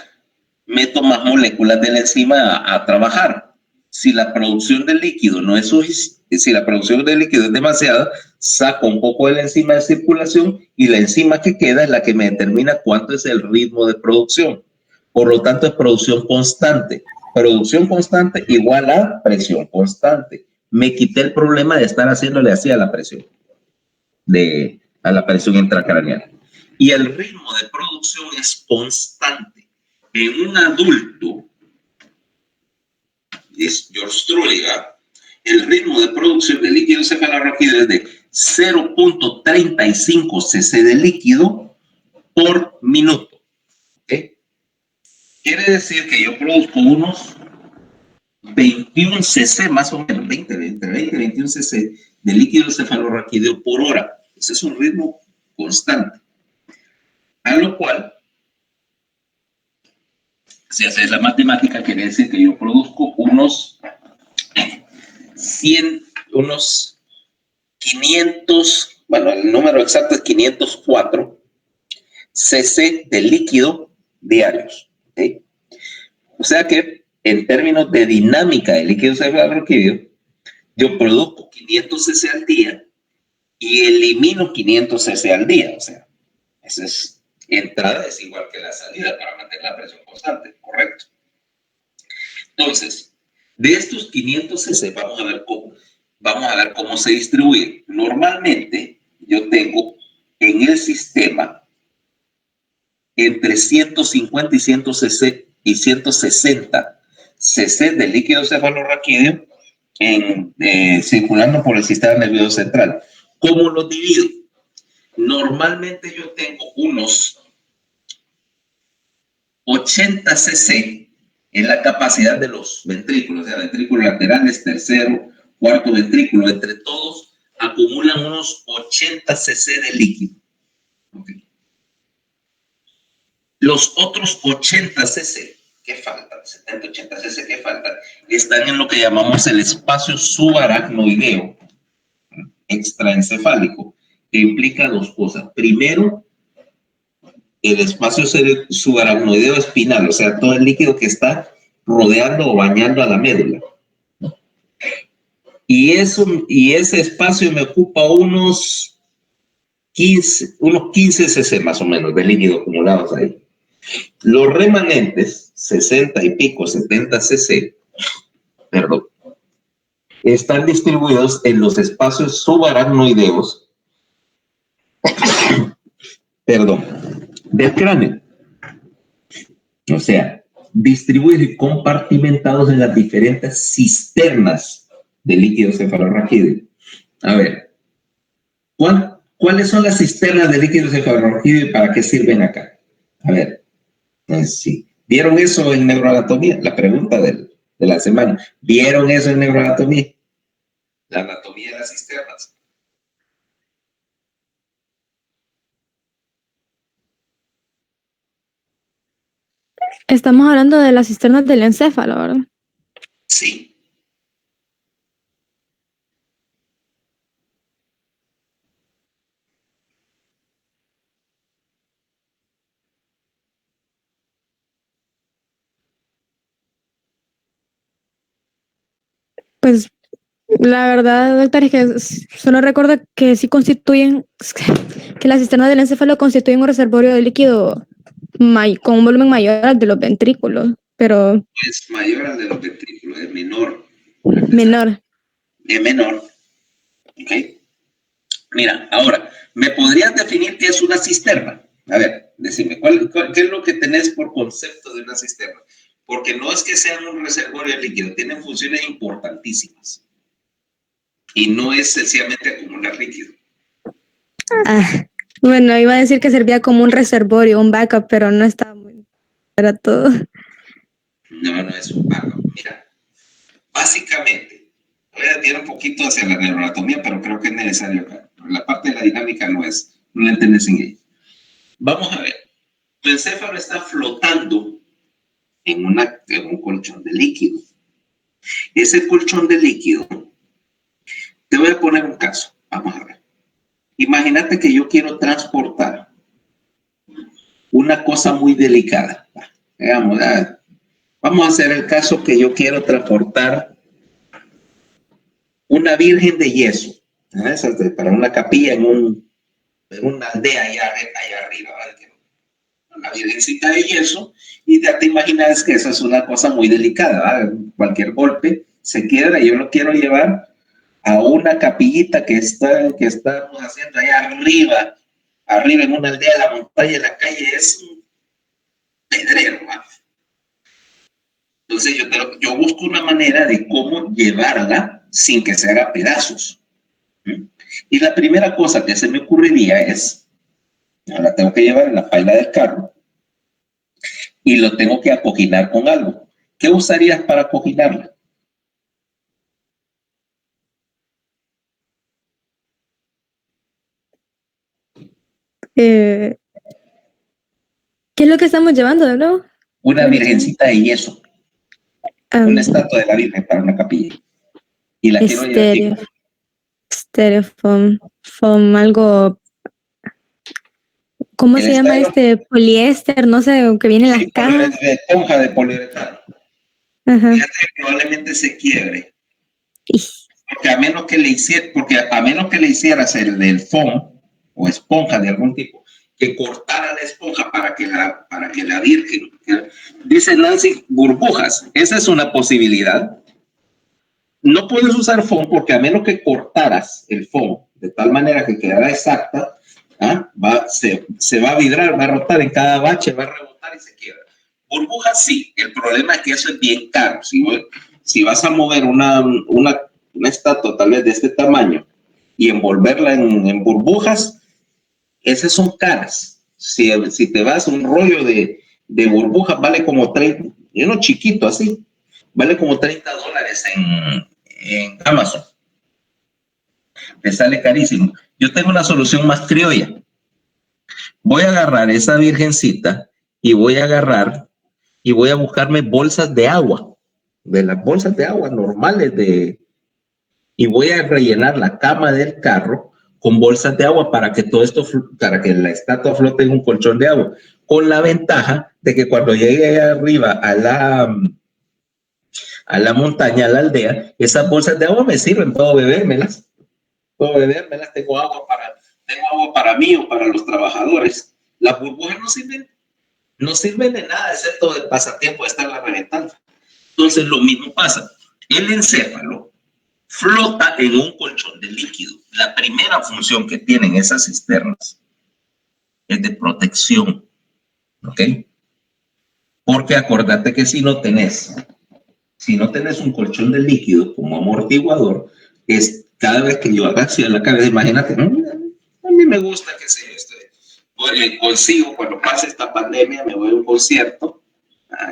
meto más moléculas de la enzima a trabajar. Si la producción del líquido no es suficiente, si la producción del líquido es demasiada, saco un poco de la enzima de circulación y la enzima que queda es la que me determina cuánto es el ritmo de producción. Por lo tanto, es producción constante. Producción constante igual a presión constante. Me quité el problema de estar haciéndole así a la presión, a la presión intracraneal. Y el ritmo de producción es constante. En un adulto, es George Trulliga, el ritmo de producción de líquido cefalorraquídeo es de 0.35 cc de líquido por minuto. ¿Okay? Quiere decir que yo produzco unos 21 cc, más o menos, 20 y 21 cc de líquido cefalorraquídeo por hora. Ese es un ritmo constante. A lo cual, si haces la matemática, quiere decir que yo produzco unos 500, bueno, el número exacto es 504 cc de líquido diarios. ¿Okay? O sea que, en términos de dinámica de líquido cefalorraquídeo, yo produzco 500 cc al día y elimino 500 cc al día. O sea, esa es entrada es igual que la salida para mantener la presión constante, ¿correcto? Entonces, de estos 500 cc vamos a ver cómo se distribuye. Normalmente yo tengo en el sistema entre 150 y 160 cc de líquido cefalorraquídeo circulando por el sistema nervioso central. ¿Cómo lo divido? Normalmente yo tengo unos 80 cc en la capacidad de los ventrículos, o sea, ventrículos laterales, tercero, cuarto ventrículo, entre todos acumulan unos 80 cc de líquido. Okay. Los otros 80 cc que faltan, 70, 80 cc que faltan, están en lo que llamamos el espacio subaracnoideo extraencefálico, que implica dos cosas. Primero, el espacio subaracnoideo espinal, o sea, todo el líquido que está rodeando o bañando a la médula. Y ese espacio me ocupa unos 15 cc más o menos de líquido acumulados ahí. Los remanentes, 60 y pico, 70 cc, perdón, están distribuidos en los espacios subaracnoideos, del cráneo. O sea, distribuidos y compartimentados en las diferentes cisternas de líquido cefalorraquídeo. A ver, ¿cuáles son las cisternas de líquido cefalorraquídeo y para qué sirven acá? A ver, sí. ¿Vieron eso en neuroanatomía? La pregunta de la semana. ¿Vieron eso en neuroanatomía? La anatomía de las cisternas. Estamos hablando de las cisternas del encéfalo, ¿verdad? Sí. Pues la verdad, doctor, es que solo recuerdo que sí constituyen, que las cisternas del encéfalo constituyen un reservorio de líquido con un volumen mayor al de los ventrículos, pero... Es mayor al de los ventrículos, es menor. Menor. Es menor. Ok. Mira, ahora, ¿me podrías definir qué es una cisterna? A ver, Decime, ¿qué es lo que tenés por concepto de una cisterna? Porque no es que sean un reservorio líquido, tienen funciones importantísimas. Y no es sencillamente acumular líquido. Bueno, iba a decir que servía como un reservorio, un backup, pero no estaba muy... Era todo. No, no es un backup. Mira, básicamente, voy a tirar un poquito hacia la neuroanatomía, pero creo que es necesario acá. La parte de la dinámica no la entendés en ella. Vamos a ver. Tu encéfalo está flotando en un colchón de líquido. Ese colchón de líquido, te voy a poner un caso. Vamos a ver. Imagínate que yo quiero transportar una cosa muy delicada. Digamos, vamos a hacer el caso que yo quiero transportar una virgen de yeso, para una capilla en una aldea allá arriba, ¿vale? Una virgencita de yeso, y ya te imaginas que esa es una cosa muy delicada, ¿vale? Cualquier golpe se quiebra, y yo lo quiero llevar a una capillita que estamos haciendo allá arriba en una aldea de la montaña, en la calle es un pedrero, ¿vale? Entonces yo busco una manera de cómo llevarla sin que se haga pedazos. Y la primera cosa que se me ocurriría es, la tengo que llevar en la paila del carro y lo tengo que acoginar con algo. ¿Qué usarías para acoginarla? ¿Qué es lo que estamos llevando de nuevo? Una virgencita de yeso. Una estatua de la Virgen para una capilla. Y la quiero llevar. Styrofoam, algo... ¿Cómo se llama este? Poliéster, no sé, que viene en las cajas. De esponja de poliuretano. Fíjate que probablemente se quiebre. Porque a menos que le hicieras el del foam o esponja de algún tipo, que cortara la esponja para que la virgen, dice Nancy, burbujas. Esa es una posibilidad. No puedes usar foam porque a menos que cortaras el foam de tal manera que quedara exacta, se va a vibrar, va a rotar en cada bache, va a rebotar y se quiebra. Burbujas sí, el problema es que eso es bien caro. Si vas a mover una estatua tal vez de este tamaño y envolverla en burbujas, esas son caras. Si te vas, un rollo de burbujas vale como 30, uno chiquito así, vale como $30 en Amazon. Te sale carísimo. Yo tengo una solución más criolla. Voy a agarrar esa virgencita y voy a buscarme bolsas de agua, de las bolsas de agua normales y voy a rellenar la cama del carro con bolsas de agua para que para que la estatua flote en un colchón de agua, con la ventaja de que cuando llegue allá arriba a la montaña, a la aldea, esas bolsas de agua me sirven, puedo bebérmelas, tengo agua para mí o para los trabajadores. Las burbujas no sirven de nada, excepto el pasatiempo de estarla reventando. Entonces lo mismo pasa. El encéfalo flota en un colchón de líquido. La primera función que tienen esas cisternas es de protección, ¿ok? Porque acordate que si no tenés un colchón de líquido como amortiguador, cada vez que yo haga hacia la cabeza, imagínate, a mí me gusta que sea consigo, cuando pase esta pandemia, me voy a un concierto,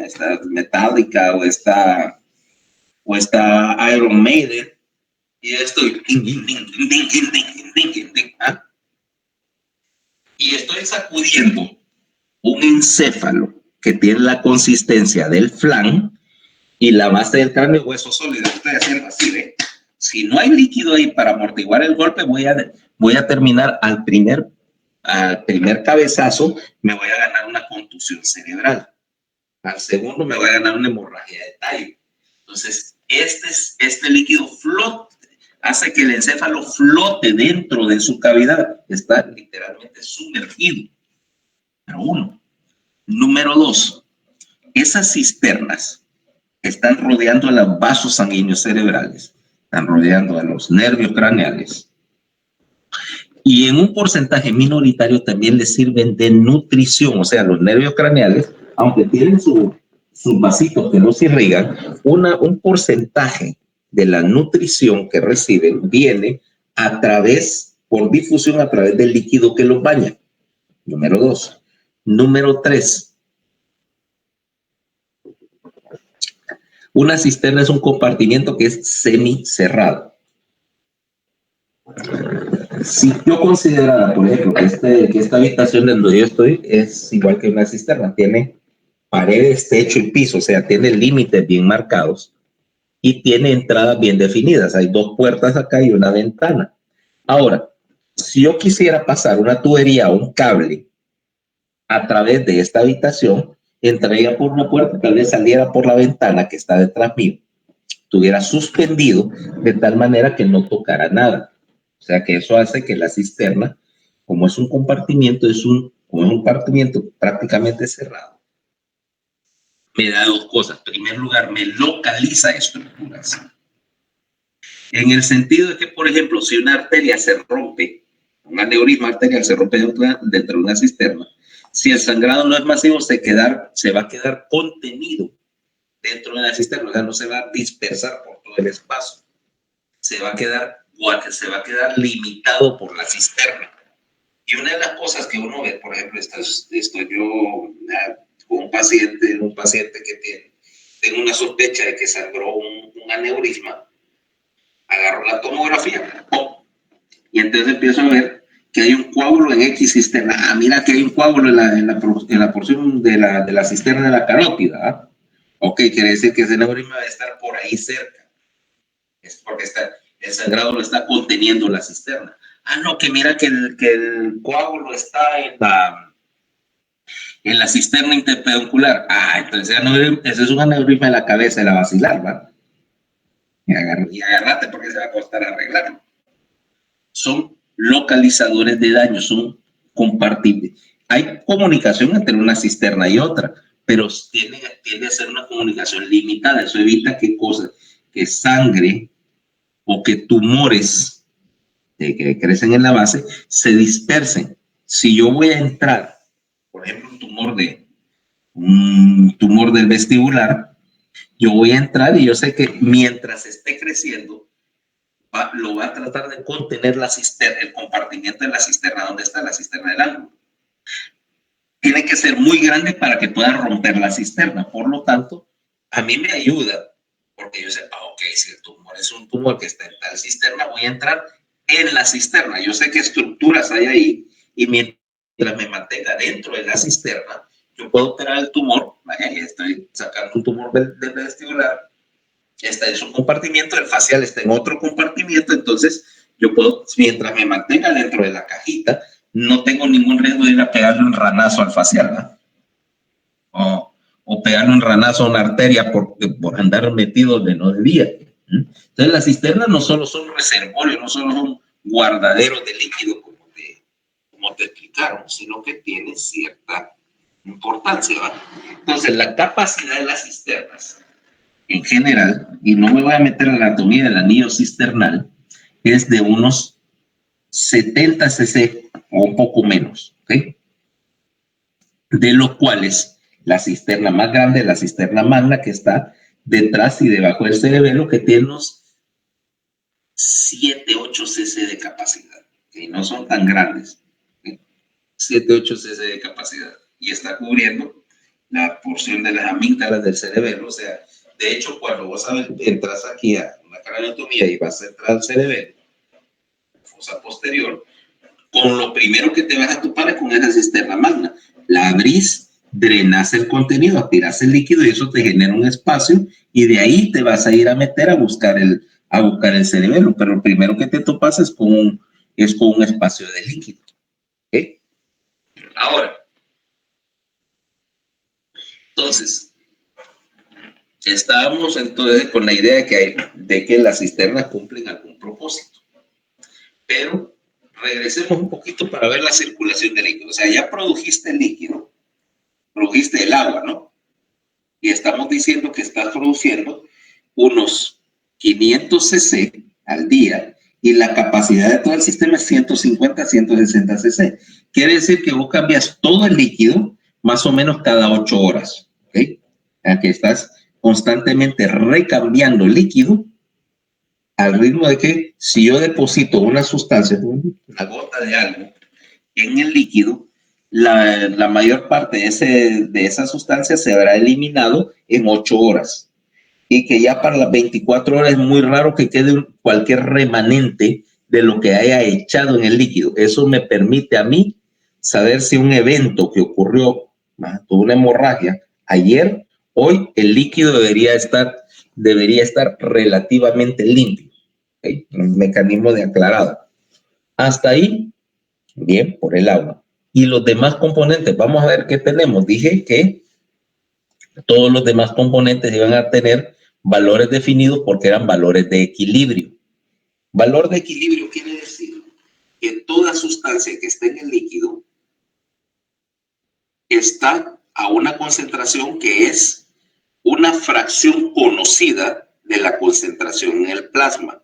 esta Metallica o esta Iron Maiden, y estoy y estoy sacudiendo un encéfalo que tiene la consistencia del flan y la base del cráneo hueso sólido. Estoy haciendo así, ¿ve? Si no hay líquido ahí para amortiguar el golpe, voy a terminar al primer cabezazo, me voy a ganar una contusión cerebral. Al segundo me voy a ganar una hemorragia de tallo. Entonces, este líquido hace que el encéfalo flote dentro de su cavidad. Está literalmente sumergido. Número 1. Número 2. Esas cisternas están rodeando a los vasos sanguíneos cerebrales, están rodeando a los nervios craneales. y en un porcentaje minoritario también les sirven de nutrición, o sea, los nervios craneales, aunque tienen sus vasitos que los irrigan, un porcentaje de la nutrición que reciben viene por difusión a través del líquido que los baña. Número 2. Número 3. Una cisterna es un compartimiento que es semicerrado. Si yo considerara, por ejemplo, que esta habitación donde yo estoy es igual que una cisterna, tiene paredes, techo y piso, o sea, tiene límites bien marcados y tiene entradas bien definidas. Hay 2 puertas acá y una ventana. Ahora, si yo quisiera pasar una tubería o un cable a través de esta habitación, entraría por una puerta, tal vez saliera por la ventana que está detrás mío, estuviera suspendido de tal manera que no tocara nada. O sea que eso hace que la cisterna, como es un compartimiento, prácticamente cerrado, me da 2 cosas. En primer lugar, me localiza estructuras. En el sentido de que, por ejemplo, si una arteria se rompe, un aneurisma arterial se rompe dentro de una cisterna, si el sangrado no es masivo, se va a quedar contenido dentro de la cisterna, o sea, no se va a dispersar por todo el espacio. Se va a quedar limitado por la cisterna. Y una de las cosas que uno ve, por ejemplo, estoy yo con un paciente que tengo una sospecha de que sangró un aneurisma, agarro la tomografía, ¡pum! Y entonces empiezo a ver que hay un coágulo en X cisterna. Ah, mira que hay un coágulo en la porción de la cisterna de la carótida. ¿Ah? Ok, quiere decir que ese aneurisma debe estar por ahí cerca. Es porque el sangrado lo está conteniendo la cisterna. Ah, no, que mira que el coágulo está en la cisterna interpeduncular. Ah, entonces ese es un aneurisma de la cabeza de la basilar, ¿va? Y agárrate porque se va a costar arreglarlo. Son localizadores de daño, son compartibles. Hay comunicación entre una cisterna y otra, pero tiende a ser una comunicación limitada. Eso evita que sangre o que tumores que crecen en la base se dispersen. Si yo voy a entrar, por ejemplo, un tumor del vestibular, yo voy a entrar y yo sé que mientras esté creciendo, lo va a tratar de contener la cisterna, el compartimiento de la cisterna. ¿Dónde está la cisterna del ángulo? Tiene que ser muy grande para que pueda romper la cisterna. Por lo tanto, a mí me ayuda, porque yo sé, ok, si el tumor es un tumor que está en tal cisterna, voy a entrar en la cisterna. Yo sé qué estructuras hay ahí y mientras me mantenga dentro de la cisterna, yo puedo operar el tumor. Vaya, ya estoy sacando un tumor del vestibular. Está en su compartimiento, el facial está en otro compartimiento, entonces yo puedo, mientras me mantenga dentro de la cajita, no tengo ningún riesgo de ir a pegarle un ranazo al facial, ¿verdad? O pegarle un ranazo a una arteria por andar metido donde no debía. Entonces las cisternas no solo son reservorios, no solo son guardaderos de líquido como te explicaron, sino que tienen cierta importancia, ¿verdad? Entonces la capacidad de las cisternas en general, y no me voy a meter en la anatomía del anillo cisternal, es de unos 70 cc o un poco menos, ¿ok? De los cuales la cisterna más grande, la cisterna magna, que está detrás y debajo del cerebelo, que tiene unos 7, 8 cc de capacidad, ¿okay? No son tan grandes, ¿okay? 7, 8 cc de capacidad, y está cubriendo la porción de las amígdalas del cerebelo. O sea, de hecho, cuando vos entras aquí a una craneotomía y vas a entrar al cerebelo, fosa posterior, con lo primero que te vas a topar es con esa cisterna magna. La abrís, drenás el contenido, aspirás el líquido y eso te genera un espacio y de ahí te vas a ir a meter a buscar el cerebelo. Pero lo primero que te topas es con un espacio de líquido. ¿Okay? Ahora, entonces, estábamos entonces con la idea de que las cisternas cumplen algún propósito. Pero regresemos un poquito para ver la circulación del líquido. O sea, ya produjiste el líquido, produjiste el agua, ¿no? Y estamos diciendo que estás produciendo unos 500 cc al día y la capacidad de todo el sistema es 150 a 160 cc. Quiere decir que vos cambias todo el líquido más o menos cada 8 horas. ¿Okay? Ya que estás constantemente recambiando líquido al ritmo de que si yo deposito una sustancia, una gota de algo en el líquido, la mayor parte de esa sustancia se habrá eliminado en 8 horas. Y que ya para las 24 horas es muy raro que quede cualquier remanente de lo que haya echado en el líquido. Eso me permite a mí saber si un evento que ocurrió, tuvo una hemorragia ayer, hoy el líquido debería estar relativamente limpio. ¿Okay? Un mecanismo de aclarado. Hasta ahí, bien, por el agua. Y los demás componentes, vamos a ver qué tenemos. Dije que todos los demás componentes iban a tener valores definidos porque eran valores de equilibrio. Valor de equilibrio quiere decir que toda sustancia que esté en el líquido está a una concentración que es una fracción conocida de la concentración en el plasma.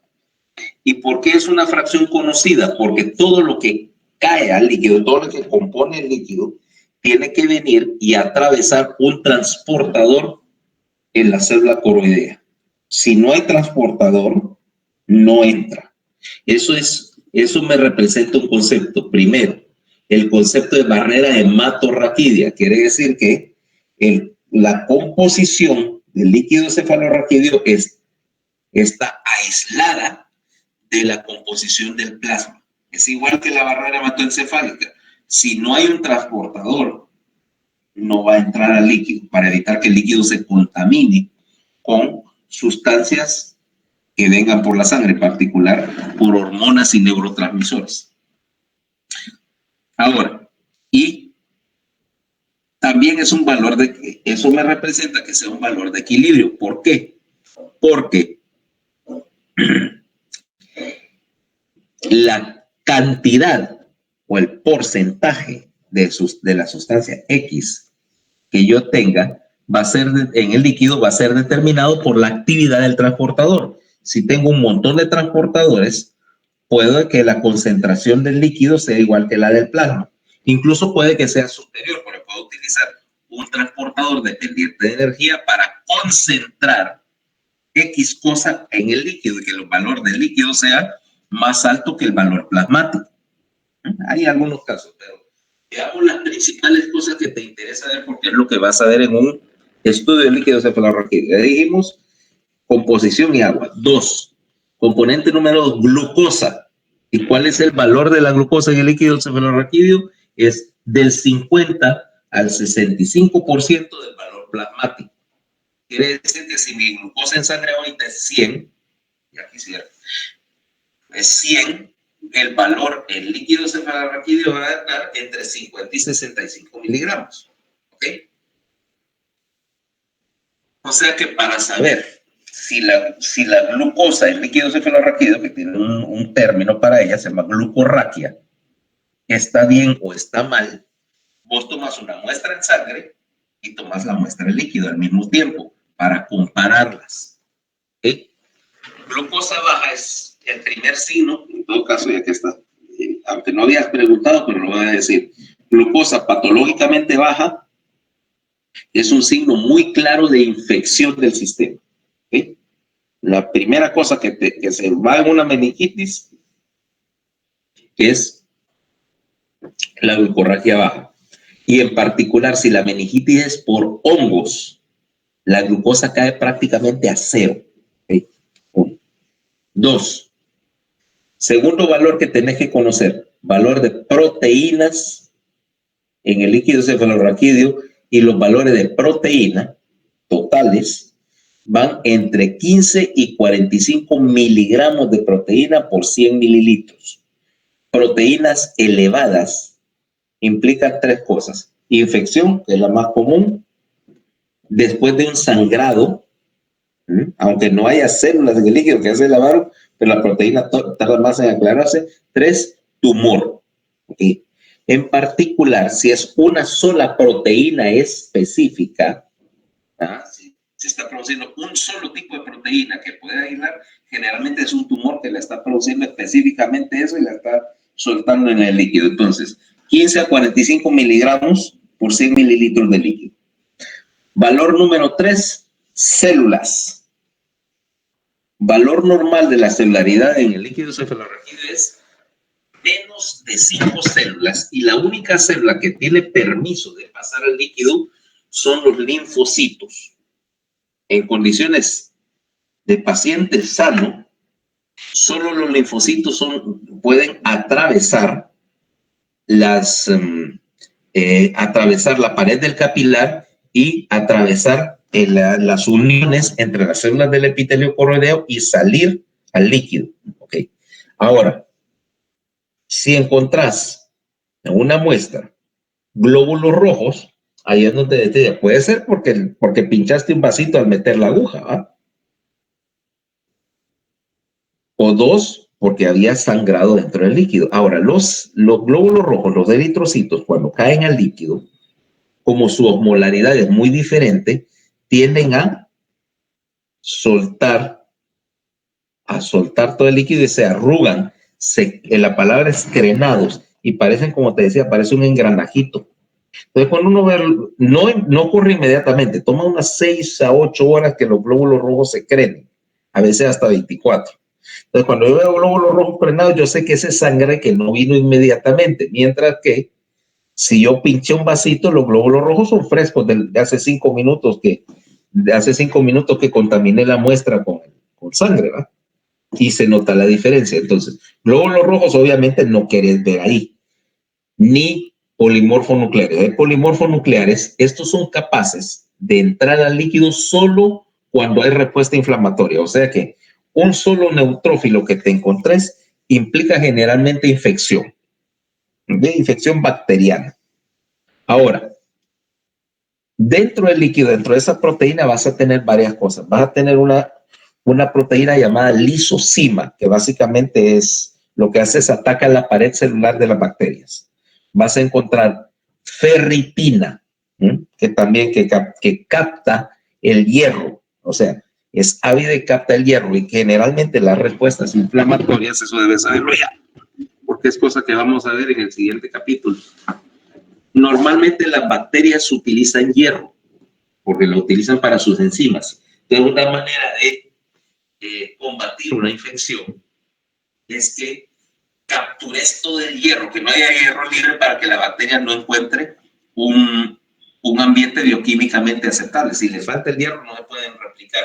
¿Y por qué es una fracción conocida? Porque todo lo que cae al líquido, todo lo que compone el líquido, tiene que venir y atravesar un transportador en la célula coroidea. Si no hay transportador, no entra. Eso me representa un concepto. Primero, el concepto de barrera hematorraquídea. Quiere decir que la composición del líquido cefalorraquídeo está aislada de la composición del plasma. Es igual que la barrera hematoencefálica. Si no hay un transportador, no va a entrar al líquido para evitar que el líquido se contamine con sustancias que vengan por la sangre, en particular por hormonas y neurotransmisores. Ahora, y también es un valor eso me representa que sea un valor de equilibrio. ¿Por qué? Porque la cantidad o el porcentaje de la sustancia X que yo tenga va a ser en el líquido va a ser determinado por la actividad del transportador. Si tengo un montón de transportadores, puede que la concentración del líquido sea igual que la del plasma. Incluso puede que sea superior, porque puedo utilizar un transportador dependiente de energía para concentrar X cosa en el líquido y que el valor del líquido sea más alto que el valor plasmático. Hay algunos casos, pero veamos las principales cosas que te interesa ver porque es lo que vas a ver en un estudio de líquido cefalorraquídeo. Ya dijimos composición y agua. 2. Componente número 2, glucosa. ¿Y cuál es el valor de la glucosa en el líquido cefalorraquídeo? Es del 50 al 65% del valor plasmático. Quiere decir que si mi glucosa en sangre ahorita es 100, ya quisiera, es 100, el valor en líquido cefalorraquídeo va a estar entre 50 y 65 miligramos. ¿Ok? O sea que para saber si la glucosa en líquido cefalorraquídeo, que tiene un término para ella, se llama glucorraquia, está bien o está mal, vos tomas una muestra en sangre y tomas la muestra en líquido al mismo tiempo para compararlas. ¿Ok? Glucosa baja es el primer signo, en todo caso ya que está, aunque no habías preguntado, pero lo voy a decir. Glucosa patológicamente baja es un signo muy claro de infección del sistema. ¿Okay? La primera cosa que se va en una meningitis es la glucorraquia baja. Y en particular, si la meningitis es por hongos, la glucosa cae prácticamente a 0. ¿Okay? 1. 2. Segundo valor que tenés que conocer, valor de proteínas en el líquido cefalorraquídeo, y los valores de proteína totales van entre 15 y 45 miligramos de proteína por 100 mililitros. Proteínas elevadas implican 3 cosas. Infección, que es la más común, después de un sangrado, aunque no haya células en el líquido que se lavaron, pero la proteína tarda más en aclararse. 3, tumor. ¿Okay? En particular, si es una sola proteína específica, si está produciendo un solo tipo de proteína que puede aislar, generalmente es un tumor que la está produciendo específicamente eso y la está soltando en el líquido. Entonces, 15 a 45 miligramos por 100 mililitros de líquido. Valor número 3, células. Valor normal de la celularidad en el líquido cefalorraquídeo es menos de 5 células, y la única célula que tiene permiso de pasar al líquido son los linfocitos. En condiciones de paciente sano, solo los linfocitos pueden atravesar atravesar la pared del capilar y atravesar las uniones entre las células del epitelio coroideo y salir al líquido. Okay. Ahora, si encontrás en una muestra glóbulos rojos, ahí es donde te digo, puede ser porque pinchaste un vasito al meter la aguja, ¿va? O 2, porque había sangrado dentro del líquido. Ahora, los glóbulos rojos, los eritrocitos, cuando caen al líquido, como su osmolaridad es muy diferente, tienden a soltar todo el líquido y se arrugan. La palabra es crenados y parecen, como te decía, parece un engranajito. Entonces, cuando uno ve, no ocurre inmediatamente, toma unas 6 a 8 horas que los glóbulos rojos se crenen, a veces hasta 24. Entonces, cuando yo veo glóbulos rojos crenados, yo sé que ese es sangre que no vino inmediatamente, mientras que si yo pinché un vasito, los glóbulos rojos son frescos de hace 5 minutos que contaminé la muestra con sangre, ¿verdad? Y se nota la diferencia. Entonces, glóbulos rojos obviamente no querés ver ahí, ni polimorfonucleares. Hay polimorfonucleares, estos son capaces de entrar al líquido solo cuando hay respuesta inflamatoria. O sea que un solo neutrófilo que te encontres implica generalmente infección, de infección bacteriana. Ahora, dentro del líquido, dentro de esa proteína vas a tener varias cosas. Vas a tener una proteína llamada lisozima, que básicamente es lo que hace es ataca la pared celular de las bacterias. Vas a encontrar ferritina, que también que capta el hierro, o sea, es ávida y capta el hierro, y generalmente las respuestas inflamatorias, eso debe saberlo ya, porque es cosa que vamos a ver en el siguiente capítulo. Normalmente las bacterias utilizan hierro, porque lo utilizan para sus enzimas. Entonces, una manera de combatir una infección es que captures todo el hierro, que no haya hierro libre para que la bacteria no encuentre un ambiente bioquímicamente aceptable. Si le falta el hierro, no se pueden replicar.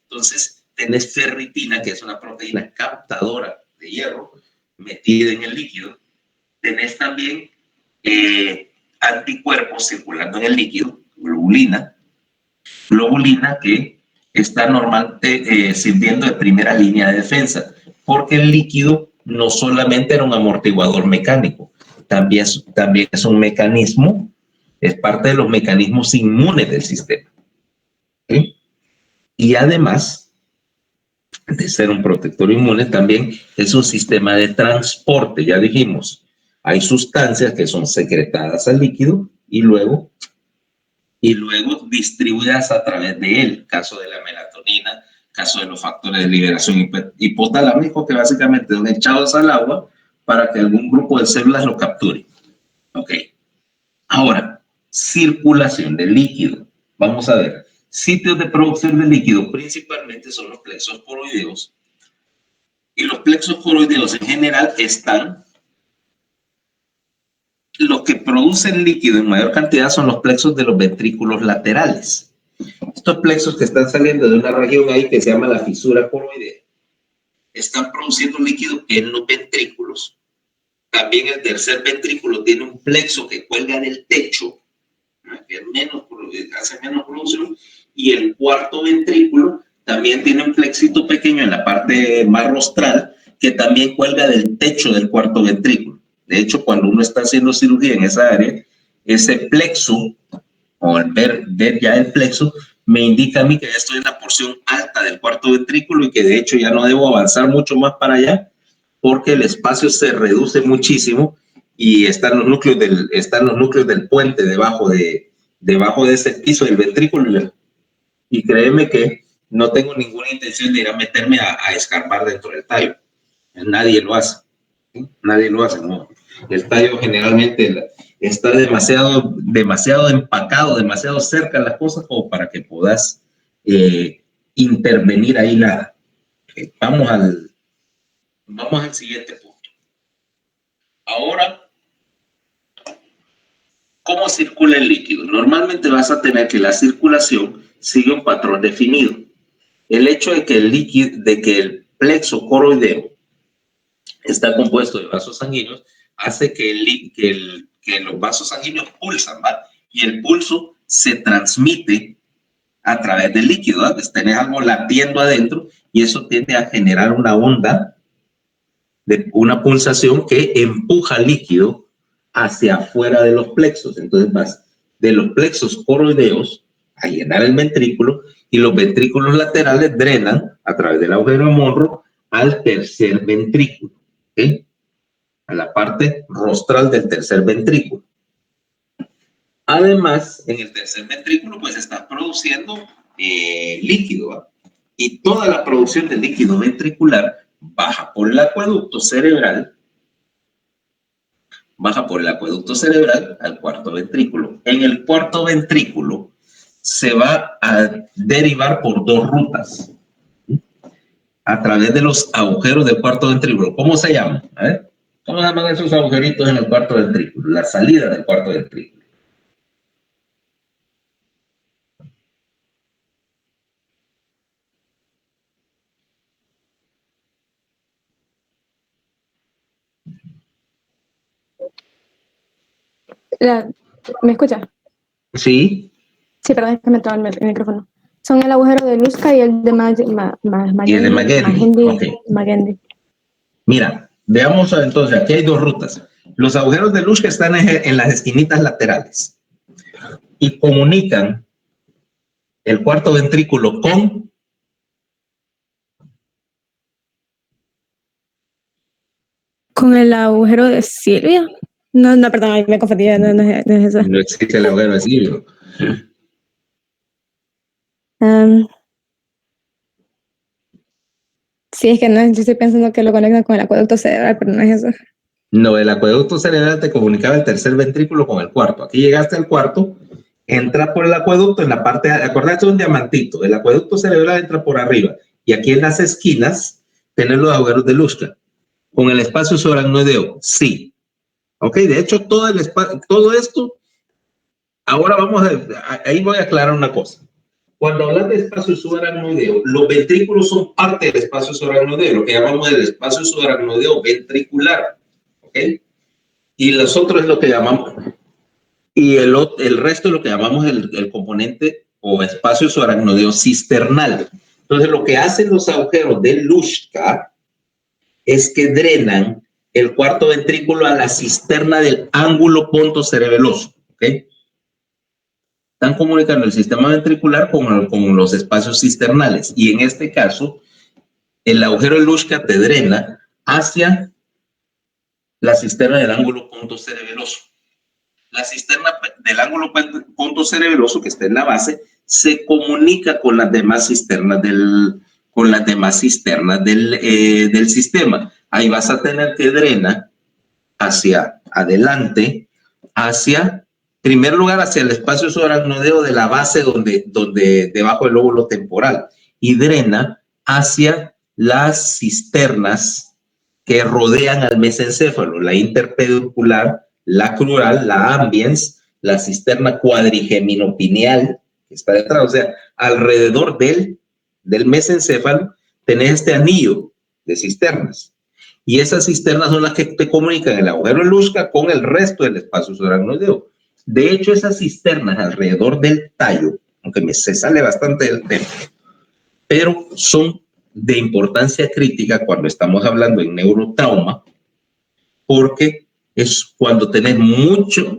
Entonces, tenés ferritina, que es una proteína captadora de hierro metida en el líquido. Tenés también anticuerpos circulando en el líquido, globulina que está normalmente sirviendo de primera línea de defensa, porque el líquido no solamente era un amortiguador mecánico, también es un mecanismo, es parte de los mecanismos inmunes del sistema. ¿Sí? Y además de ser un protector inmune, también es un sistema de transporte. Ya dijimos, hay sustancias que son secretadas al líquido y luego distribuidas a través de él, caso de la melatonina, caso de los factores de liberación hipotalámico, que básicamente son echados al agua para que algún grupo de células lo capture. Ok. Ahora, circulación del líquido. Vamos a ver. Sitios de producción de líquido principalmente son los plexos coroideos. Y los plexos coroideos en general están... Lo que producen líquido en mayor cantidad son los plexos de los ventrículos laterales. Estos plexos que están saliendo de una región ahí que se llama la fisura coroidea, están produciendo líquido en los ventrículos. También el tercer ventrículo tiene un plexo que cuelga del techo, que hace menos producción, y el cuarto ventrículo también tiene un plexito pequeño en la parte más rostral que también cuelga del techo del cuarto ventrículo. De hecho, cuando uno está haciendo cirugía en esa área, ese plexo, o al ver ya el plexo, me indica a mí que ya estoy en la porción alta del cuarto ventrículo y que de hecho ya no debo avanzar mucho más para allá porque el espacio se reduce muchísimo y están los núcleos del puente debajo de ese piso del ventrículo Y créeme que no tengo ninguna intención de ir a meterme a escarbar dentro del tallo. Nadie lo hace. ¿Sí? Nadie lo hace, ¿no? El tallo generalmente está demasiado empacado, demasiado cerca de las cosas como para que puedas intervenir ahí nada. Vamos al siguiente punto. Ahora, ¿cómo circula el líquido? Normalmente vas a tener que la circulación sigue un patrón definido. El hecho de que el plexo coroideo está compuesto de vasos sanguíneos hace que los vasos sanguíneos pulsan, ¿va? Y el pulso se transmite a través del líquido, ¿va? Pues tenés algo latiendo adentro y eso tiende a generar una onda, una pulsación que empuja el líquido hacia afuera de los plexos. Entonces vas de los plexos coroideos a llenar el ventrículo y los ventrículos laterales drenan a través del agujero de Monro al tercer ventrículo, ¿okay? A la parte rostral del tercer ventrículo. Además, en el tercer ventrículo, pues estás produciendo líquido, ¿va? Y toda la producción de líquido ventricular baja por el acueducto cerebral al cuarto ventrículo. En el cuarto ventrículo se va a derivar por dos rutas a través de los agujeros del cuarto ventrículo. ¿Cómo se llaman? A ver, ¿cómo se llaman esos agujeritos en el cuarto ventrículo? La salida del cuarto ventrículo. ¿Me escucha? Sí. Sí, perdón, es que me traba el micrófono. Son el agujero de Luzca y el de Magendie. Mira, veamos entonces, aquí hay dos rutas. Los agujeros de Luzca están en las esquinitas laterales y comunican el cuarto ventrículo ¿Con el agujero de Silvia? No, perdón, ahí me confundí, no es eso. No existe el agujero de Silvia. Sí, es que no, yo estoy pensando que lo conectan con el acueducto cerebral, pero no es eso. No, el acueducto cerebral te comunicaba el tercer ventrículo con el cuarto. Aquí llegaste al cuarto, entra por el acueducto en la parte, acordate de un diamantito, el acueducto cerebral entra por arriba y aquí en las esquinas tenés los agujeros de Luzca. Con el espacio subaracnoideo, sí. Ok, de hecho todo esto, ahora ahí voy a aclarar una cosa. Cuando hablas de espacio subaracnoideo, los ventrículos son parte del espacio subaracnoideo, lo que llamamos el espacio subaracnoideo ventricular. ¿Ok? Y los otros es lo que llamamos, y el resto es lo que llamamos el componente o espacio subaracnoideo cisternal. Entonces, lo que hacen los agujeros de Luzca es que drenan el cuarto ventrículo a la cisterna del ángulo pontocerebeloso. ¿Ok? Están comunicando el sistema ventricular con los espacios cisternales. Y en este caso, el agujero de Luzca te drena hacia la cisterna del ángulo pontocerebeloso. La cisterna del ángulo pontocerebeloso, que está en la base, se comunica con las demás cisternas del sistema. Ahí vas a tener que drenar hacia adelante, en primer lugar hacia el espacio subaracnoideo de la base donde debajo del lóbulo temporal, y drena hacia las cisternas que rodean al mesencéfalo, la interpeduncular, la crural, la ambiens, la cisterna cuadrigeminopineal, que está detrás, o sea, alrededor del mesencéfalo tenés este anillo de cisternas. Y esas cisternas son las que te comunican el agujero de Luzca con el resto del espacio subaracnoideo. De hecho, esas cisternas alrededor del tallo, aunque se sale bastante del tema, pero son de importancia crítica cuando estamos hablando en neurotrauma, porque es cuando tenés mucho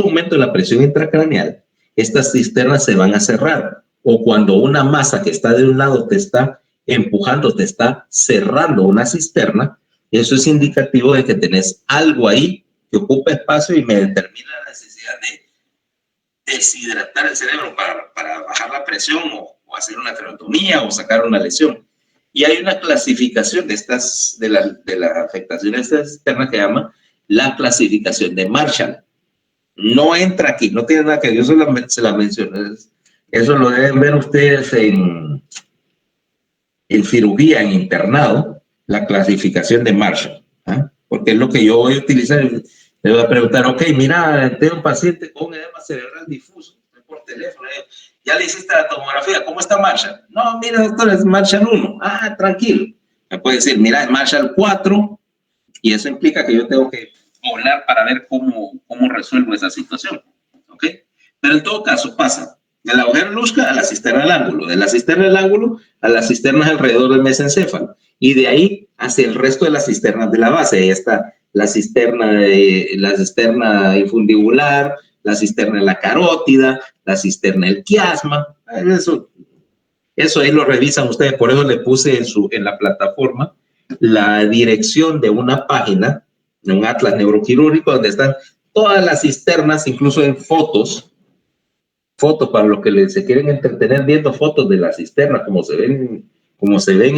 aumento de la presión intracraneal, estas cisternas se van a cerrar, o cuando una masa que está de un lado te está empujando, te está cerrando una cisterna, eso es indicativo de que tenés algo ahí que ocupa espacio y me determina la necesidad de deshidratar el cerebro para bajar la presión o o hacer una creotomía o sacar una lesión. Y hay una clasificación de estas, de las afectaciones externas que llama la clasificación de Marshall. No entra aquí, no tiene nada que ver, yo se la mencioné. Eso lo deben ver ustedes en cirugía, en internado, la clasificación de Marshall, ¿eh? Porque es lo que yo voy a utilizar. Le voy a preguntar, ok, mira, tengo un paciente con edema cerebral difuso, por teléfono, ya le hiciste la tomografía, ¿cómo está Marshall? No, mira, doctor, es Marshall 1. Ah, tranquilo. Me puede decir, mira, es Marshall 4, y eso implica que yo tengo que volar para ver cómo resuelvo esa situación, ¿ok? Pero en todo caso pasa del agujero Luschka a la cisterna del ángulo, de la cisterna del ángulo a las cisternas alrededor del mesencéfalo, y de ahí hacia el resto de las cisternas de la base. Ahí está la cisterna infundibular, la cisterna de la carótida, la cisterna del quiasma. Eso ahí lo revisan ustedes, por eso le puse en la plataforma la dirección de una página, de un atlas neuroquirúrgico, donde están todas las cisternas, incluso en fotos para los que se quieren entretener viendo fotos de las cisternas, como se ven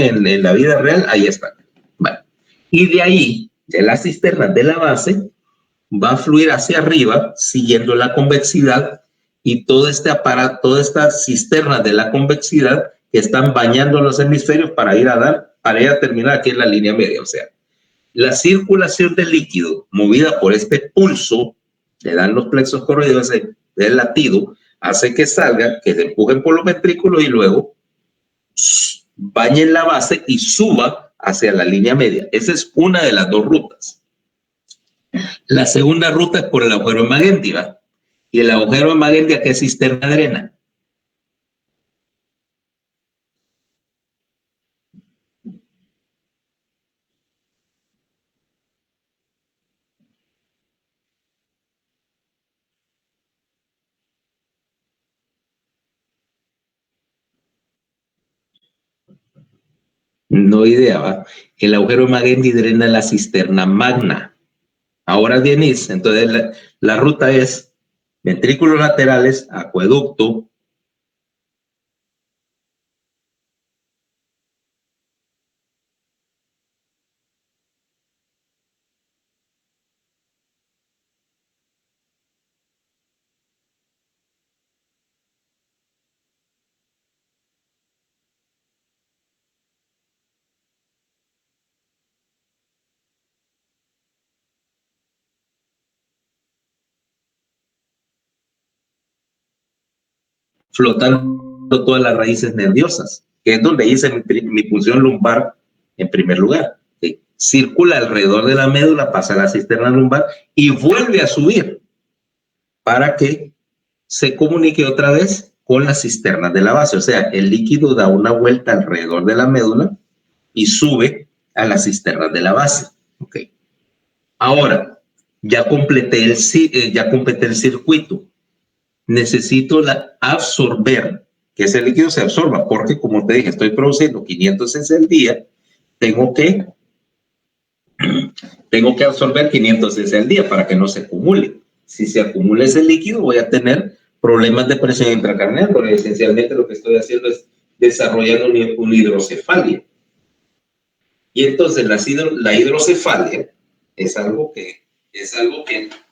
en la vida real, ahí están. Vale. Y de ahí, de las cisternas de la base, va a fluir hacia arriba, siguiendo la convexidad, y todo este aparato, todas estas cisternas de la convexidad que están bañando los hemisferios para ir a terminar aquí en la línea media. O sea, la circulación del líquido movida por este pulso, le dan los plexos corroideos del latido, hace que salga, que se empujen por los ventrículos y luego bañen la base y suba hacia la línea media. Esa es una de las dos rutas. La segunda ruta es por el agujero de Magendie, ¿va? Y el agujero de Magendie, ¿a qué cisterna drena? No idea, ¿va? El agujero de Magendie drena la cisterna magna. Ahora vienes, entonces la ruta es ventrículos laterales, acueducto, flotando todas las raíces nerviosas, que es donde hice mi punción lumbar en primer lugar. ¿Sí? Circula alrededor de la médula, pasa a la cisterna lumbar y vuelve a subir para que se comunique otra vez con las cisternas de la base. O sea, el líquido da una vuelta alrededor de la médula y sube a las cisternas de la base. Okay. Ahora, ya completé el circuito. Necesito absorber, que ese líquido se absorba, porque como te dije, estoy produciendo 500 cc al día, tengo que absorber 500 cc al día para que no se acumule. Si se acumula ese líquido, voy a tener problemas de presión intracraneal, porque esencialmente lo que estoy haciendo es desarrollando una hidrocefalia. Y entonces la hidrocefalia es algo que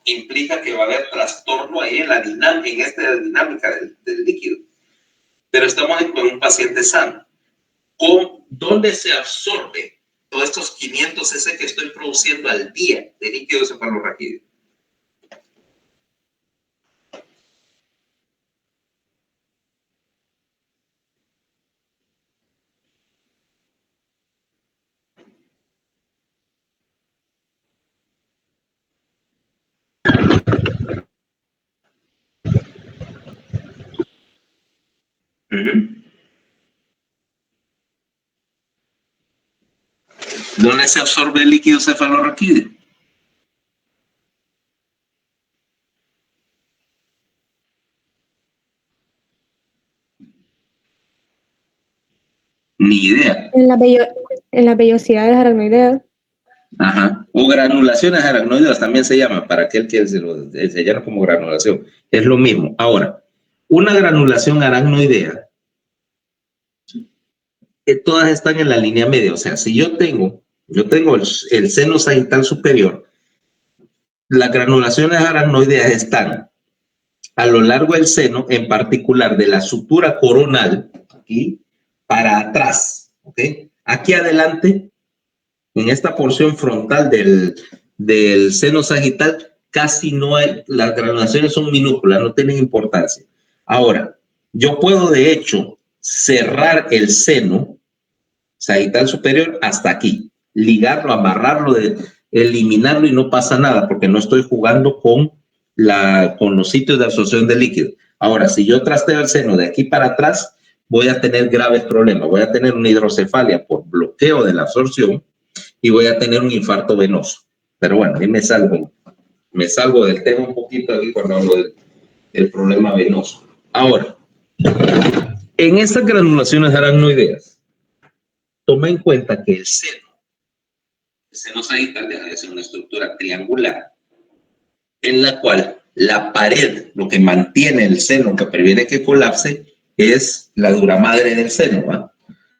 implica que va a haber trastorno ahí en esta dinámica del líquido. Pero estamos con un paciente sano. ¿Dónde se absorbe todos estos 500 cc que estoy produciendo al día de líquido cefalorraquídeo? ¿Dónde se absorbe el líquido cefalorraquídeo? Ni idea. En las vellosidades aracnoideas. Ajá. O granulaciones aracnoideas también se llama, para aquel que se llama como granulación. Es lo mismo. Ahora, una granulación aracnoidea que todas están en la línea media. O sea, si yo tengo el seno sagital superior, las granulaciones aracnoideas están a lo largo del seno, en particular de la sutura coronal, aquí, para atrás, ¿ok? Aquí adelante, en esta porción frontal del seno sagital, casi no hay, las granulaciones son minúsculas, no tienen importancia. Ahora, yo puedo de hecho cerrar el seno sagital superior hasta aquí, ligarlo, amarrarlo, eliminarlo y no pasa nada, porque no estoy jugando con los sitios de absorción de líquido. Ahora, si yo trasteo el seno de aquí para atrás, voy a tener graves problemas. Voy a tener una hidrocefalia por bloqueo de la absorción y voy a tener un infarto venoso. Pero bueno, ahí me salgo del tema un poquito aquí cuando hablo del problema venoso. Ahora, en estas granulaciones aracnoideas, toma en cuenta que el seno sagital deja de ser una estructura triangular en la cual la pared, lo que mantiene el seno, que previene que colapse, es la dura madre del seno, ¿va?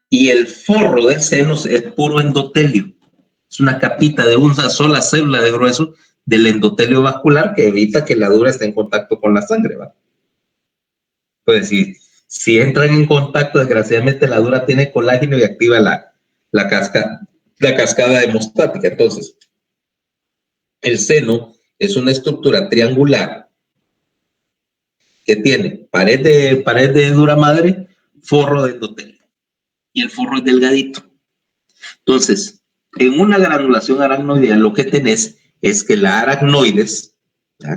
Y el forro del seno es puro endotelio. Es una capita de una sola célula de grueso del endotelio vascular que evita que la dura esté en contacto con la sangre, ¿va? Pues si entran en contacto, desgraciadamente la dura tiene colágeno y activa la cascada hemostática. Entonces, el seno es una estructura triangular que tiene pared de dura madre, forro de endotelio. Y el forro es delgadito. Entonces, en una granulación aracnoidea lo que tenés es que la aracnoides,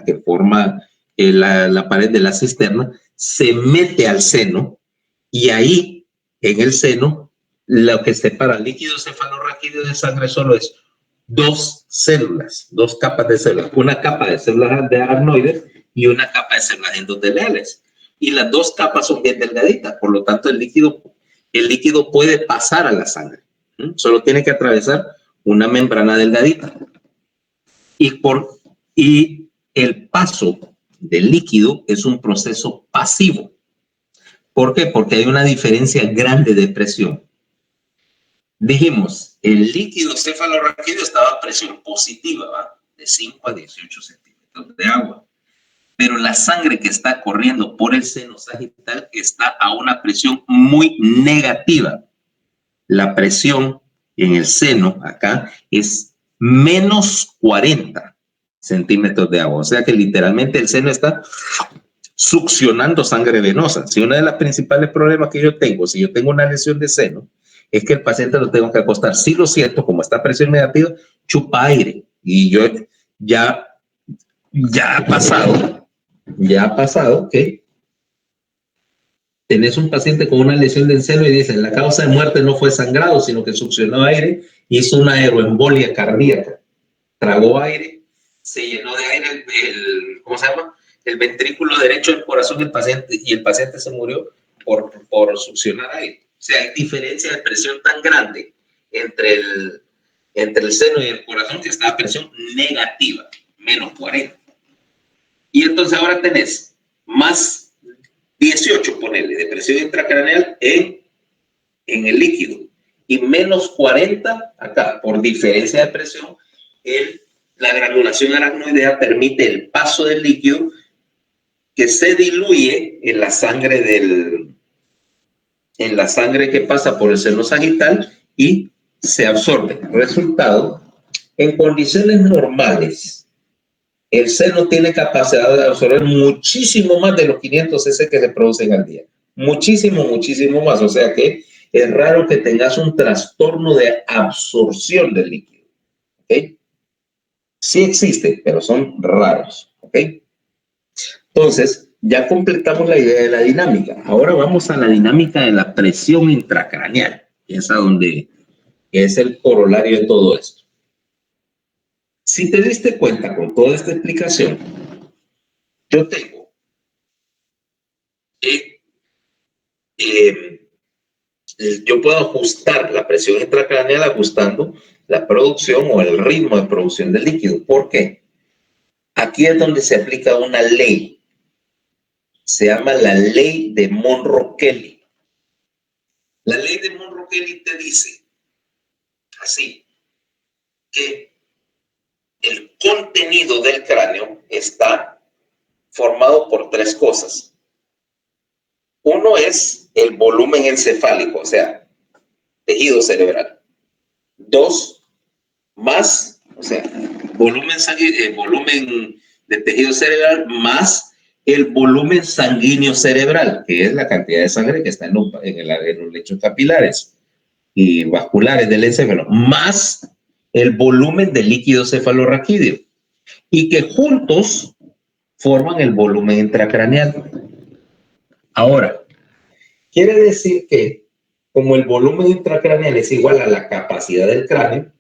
que forma la pared de la cisterna, se mete al seno y ahí, en el seno, lo que separa líquido cefalorraquídeo de sangre solo es dos capas de células, una capa de células de aracnoides y una capa de células endoteliales. Y las dos capas son bien delgaditas, por lo tanto el líquido puede pasar a la sangre. Solo tiene que atravesar una membrana delgadita. Y el paso del líquido es un proceso pasivo. ¿Por qué? Porque hay una diferencia grande de presión. Dijimos, el líquido cefalorraquídeo estaba a presión positiva, ¿va? De 5 a 18 centímetros de agua. Pero la sangre que está corriendo por el seno sagital está a una presión muy negativa. La presión en el seno, acá, es menos 40 centímetros de agua. O sea que literalmente el seno está succionando sangre venosa. Si uno de los principales problemas que yo tengo, si yo tengo una lesión de seno, es que el paciente lo tengo que acostar. Si lo siento, como está a presión negativa, chupa aire. Y yo ya ha pasado que tenés un paciente con una lesión del seno y dicen, la causa de muerte no fue sangrado, sino que succionó aire, hizo una aeroembolia cardíaca. Tragó aire, se llenó de aire el ventrículo derecho del corazón del paciente y el paciente se murió por succionar aire. O sea, hay diferencia de presión tan grande entre el seno y el corazón que está a presión negativa, menos 40. Y entonces ahora tenés más 18, ponele, de presión intracraneal en el líquido y menos 40 acá. Por diferencia de presión, la granulación aracnoidea permite el paso del líquido que se diluye en la sangre que pasa por el seno sagital y se absorbe. Resultado, en condiciones normales, el seno tiene capacidad de absorber muchísimo más de los 500 cc que se producen al día. Muchísimo más. O sea que es raro que tengas un trastorno de absorción del líquido. ¿Ok? Sí existe, pero son raros. ¿Ok? Entonces, ya completamos la idea de la dinámica. Ahora vamos a la dinámica de la presión intracraneal, que es el corolario de todo esto. Si te diste cuenta con toda esta explicación, yo tengo yo puedo ajustar la presión intracraneal ajustando la producción o el ritmo de producción del líquido. ¿Por qué? Aquí es donde se aplica una ley. Se llama la ley de Monro-Kelly. La ley de Monroe-Kelly te dice así, que el contenido del cráneo está formado por tres cosas. Uno es el volumen encefálico, o sea, tejido cerebral. Dos, más, o sea, volumen de tejido cerebral más el volumen sanguíneo cerebral, que es la cantidad de sangre que está en los lechos capilares y vasculares del encéfalo, más el volumen del líquido cefalorraquídeo, y que juntos forman el volumen intracraneal. Ahora, quiere decir que como el volumen intracraneal es igual a la capacidad del cráneo,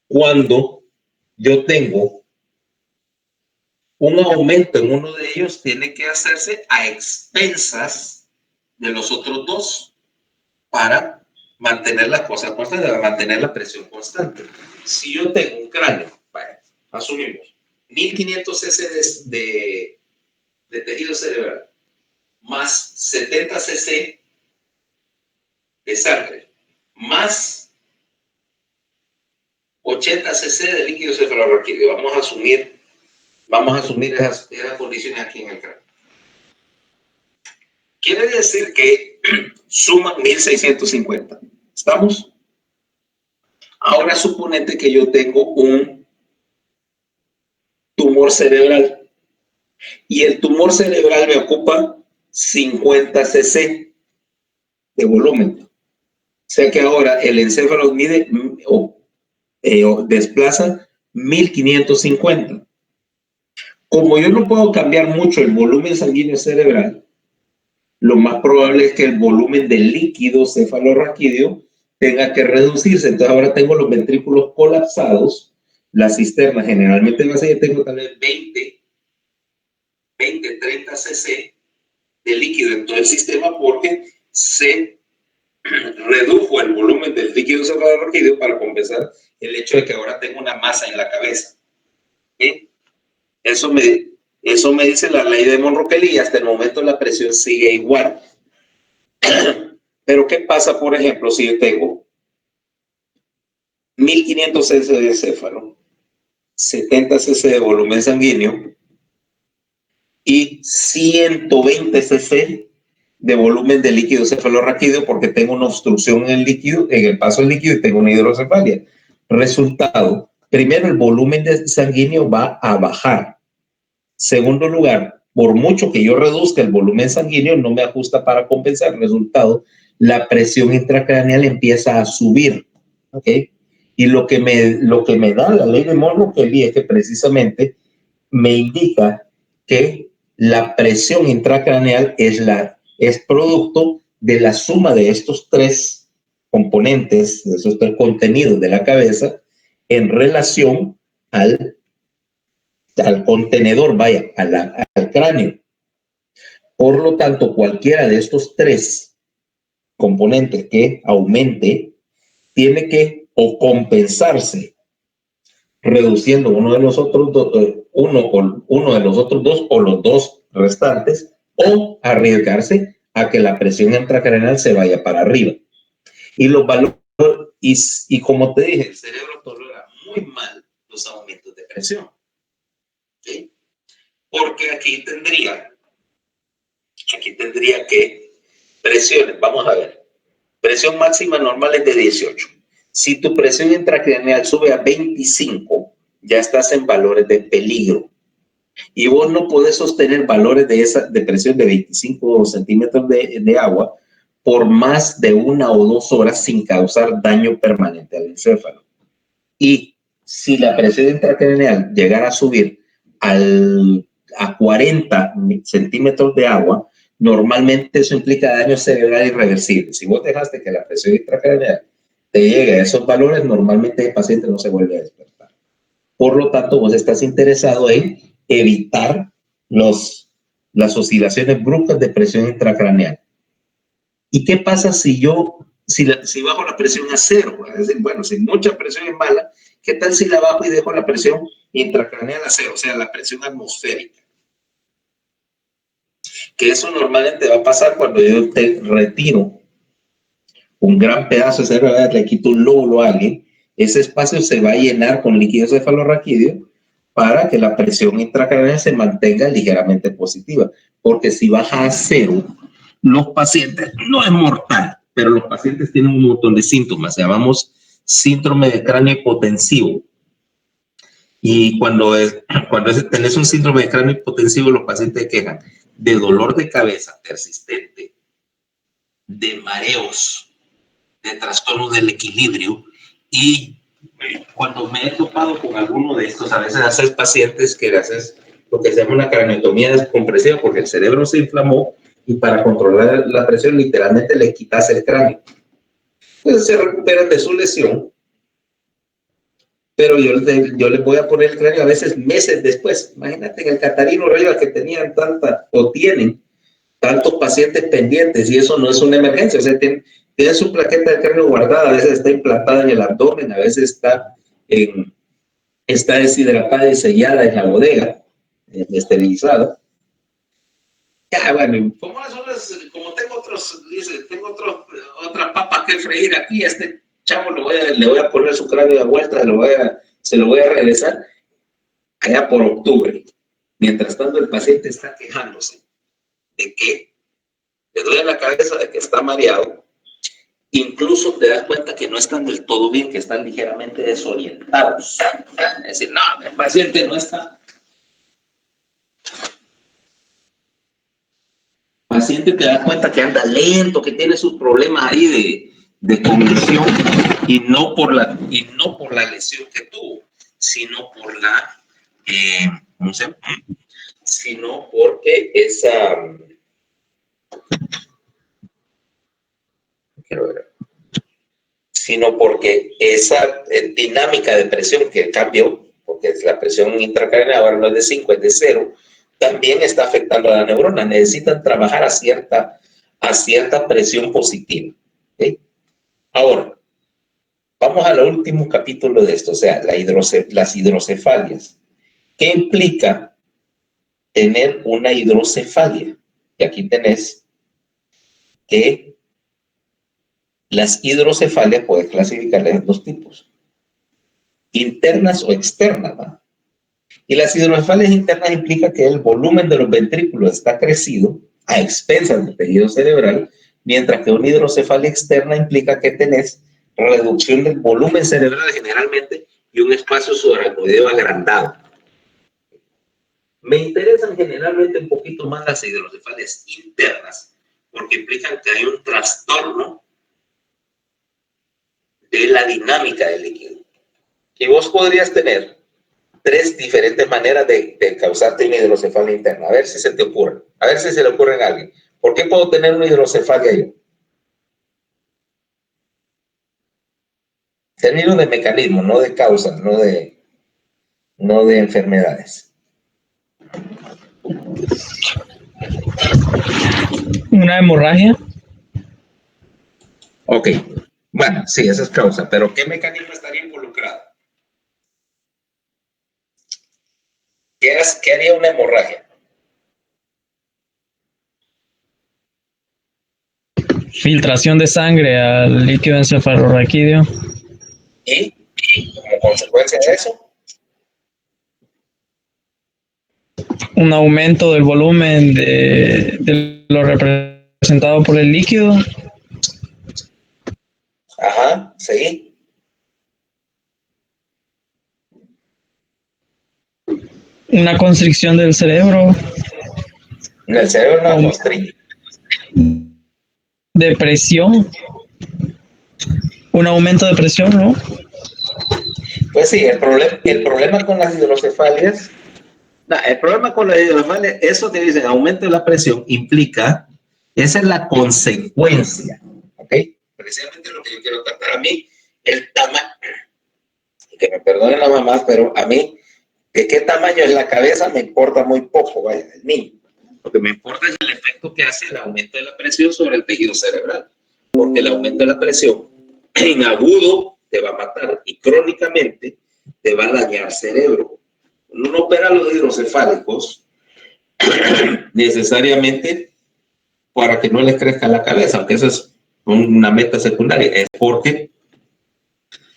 cuando yo tengo un aumento en uno de ellos, tiene que hacerse a expensas de los otros dos para mantener las cosas constantes, para mantener la presión constante. Si yo tengo un cráneo, vaya, asumimos, 1500 cc de tejido cerebral, más 70 cc de sangre, más 80 cc de líquido cefalorraquídeo. Vamos a asumir esas condiciones aquí en el cráneo. Quiere decir que suman 1650. ¿Estamos? Ahora suponete que yo tengo un tumor cerebral y el tumor cerebral me ocupa 50 cc de volumen. O sea que ahora el encéfalo mide o desplaza 1550. Como yo no puedo cambiar mucho el volumen sanguíneo cerebral, lo más probable es que el volumen del líquido cefalorraquídeo tenga que reducirse. Entonces ahora tengo los ventrículos colapsados, la cisterna generalmente vacía, tengo tal vez 30 cc de líquido en todo el sistema porque se redujo el volumen del líquido cefalorraquídeo para compensar el hecho de que ahora tengo una masa en la cabeza. ¿Sí? Eso me dice la ley de Monroe-Kelly y hasta el momento la presión sigue igual. Pero ¿qué pasa, por ejemplo, si yo tengo 1500 cc de encéfalo, 70 cc de volumen sanguíneo y 120 cc de volumen de líquido cefalorraquídeo porque tengo una obstrucción en el paso del líquido y tengo una hidrocefalia? Resultado, primero el volumen sanguíneo va a bajar. Segundo lugar, por mucho que yo reduzca el volumen sanguíneo, no me ajusta para compensar. Resultado, la presión intracraneal empieza a subir. ¿Ok? Y lo que me da la ley de Monroe-Kelly es que precisamente me indica que la presión intracraneal es producto de la suma de estos tres componentes, de esos tres contenidos de la cabeza en relación al contenedor, vaya, al cráneo. Por lo tanto, cualquiera de estos tres componentes que aumente tiene que o compensarse reduciendo uno de los otros dos o los dos restantes, o arriesgarse a que la presión intracraneal se vaya para arriba. Y los valores, y como te dije, el cerebro tolera muy mal los aumentos de presión. ¿Sí? Porque aquí tendría que presiones, vamos a ver, presión máxima normal es de 18. Si tu presión intracraneal sube a 25, ya estás en valores de peligro. Y vos no podés sostener valores de presión de 25 centímetros de agua por más de 1 o 2 horas sin causar daño permanente al encéfalo. Y si la presión intracraneal llegara a subir a 40 centímetros de agua, normalmente eso implica daño cerebral irreversible. Si vos dejaste que la presión intracraneal te llegue a esos valores, normalmente el paciente no se vuelve a despertar. Por lo tanto, vos estás interesado en evitar las oscilaciones bruscas de presión intracraneal. ¿Y qué pasa si bajo la presión a 0? Es decir, bueno, si mucha presión es mala, ¿qué tal si la bajo y dejo la presión intracraneal a 0? O sea, la presión atmosférica. Que eso normalmente va a pasar cuando yo te retiro un gran pedazo de cerebro, le quito un lóbulo a alguien, ese espacio se va a llenar con líquido cefalorraquídeo para que la presión intracraneal se mantenga ligeramente positiva. Porque si baja a 0, los pacientes, no es mortal, pero los pacientes tienen un montón de síntomas, llamamos síndrome de cráneo hipotensivo. Y cuando tenés un síndrome de cráneo hipotensivo, los pacientes quejan de dolor de cabeza persistente, de mareos, de trastornos del equilibrio. Y cuando me he topado con alguno de estos, a veces haces pacientes que haces lo que se llama una craniotomía descompresiva porque el cerebro se inflamó y para controlar la presión literalmente le quitas el cráneo. Entonces se recuperan de su lesión, pero yo les voy a poner el cráneo a veces meses después. Imagínate en el Catarino Rivas que tenían tienen tantos pacientes pendientes y eso no es una emergencia. O sea, tienen su plaqueta de cráneo guardada, a veces está implantada en el abdomen, a veces está deshidratada y sellada en la bodega, esterilizada. Ya, bueno, como tengo otras papas que freír aquí, a este chavo le voy a poner su cráneo de vuelta, se lo voy a regresar allá por octubre. Mientras tanto, el paciente está quejándose de que le duele la cabeza, de que está mareado. Incluso te das cuenta que no están del todo bien, que están ligeramente desorientados. Es decir, no, el paciente no está. El paciente te das cuenta que anda lento, que tiene sus problemas ahí de cognición y no por la lesión que tuvo, sino por sino porque esa dinámica de presión que cambió, porque la presión intracraneal ahora no es de 5, es de 0, también está afectando a la neurona. Necesitan trabajar a cierta presión positiva. ¿Okay? Ahora, vamos al último capítulo de esto, o sea, las hidrocefalias. ¿Qué implica tener una hidrocefalia? Y aquí tenés que las hidrocefalias puedes clasificarlas en 2 tipos, internas o externas, ¿va? Y las hidrocefalias internas implica que el volumen de los ventrículos está crecido a expensas del tejido cerebral, mientras que una hidrocefalia externa implica que tenés reducción del volumen cerebral generalmente y un espacio subaracnoideo agrandado. Me interesan generalmente un poquito más las hidrocefalias internas, porque implican que hay un trastorno de la dinámica del líquido. Y vos podrías tener 3 diferentes maneras de causarte una hidrocefalia interna. A ver si se te ocurre. A ver si se le ocurre a alguien. ¿Por qué puedo tener una hidrocefalia yo? Términos de mecanismo, no de causa, no de enfermedades. Una hemorragia. Ok. Bueno, sí, esa es causa. Pero ¿qué mecanismo estaría involucrado? ¿Qué haría una hemorragia? Filtración de sangre al líquido encefalorraquídeo. Y como consecuencia de eso, Un aumento del volumen de lo representado por el líquido. ajá, seguí. Una constricción del cerebro. El cerebro no constriñe. Depresión. Un aumento de presión, ¿no? Pues sí, el problema con las hidrocefalias, eso que dicen aumento de la presión implica, esa es la consecuencia, ¿ok? Precisamente lo que yo quiero tratar a mí, el tamaño, que me perdone la mamá, pero a mí, de qué tamaño es la cabeza me importa muy poco, vaya, el niño. Lo que me importa es el efecto que hace el aumento de la presión sobre el tejido cerebral, porque el aumento de la presión en agudo te va a matar y crónicamente te va a dañar el cerebro. Uno no opera los hidrocefálicos necesariamente para que no les crezca la cabeza, aunque eso es una meta secundaria, es porque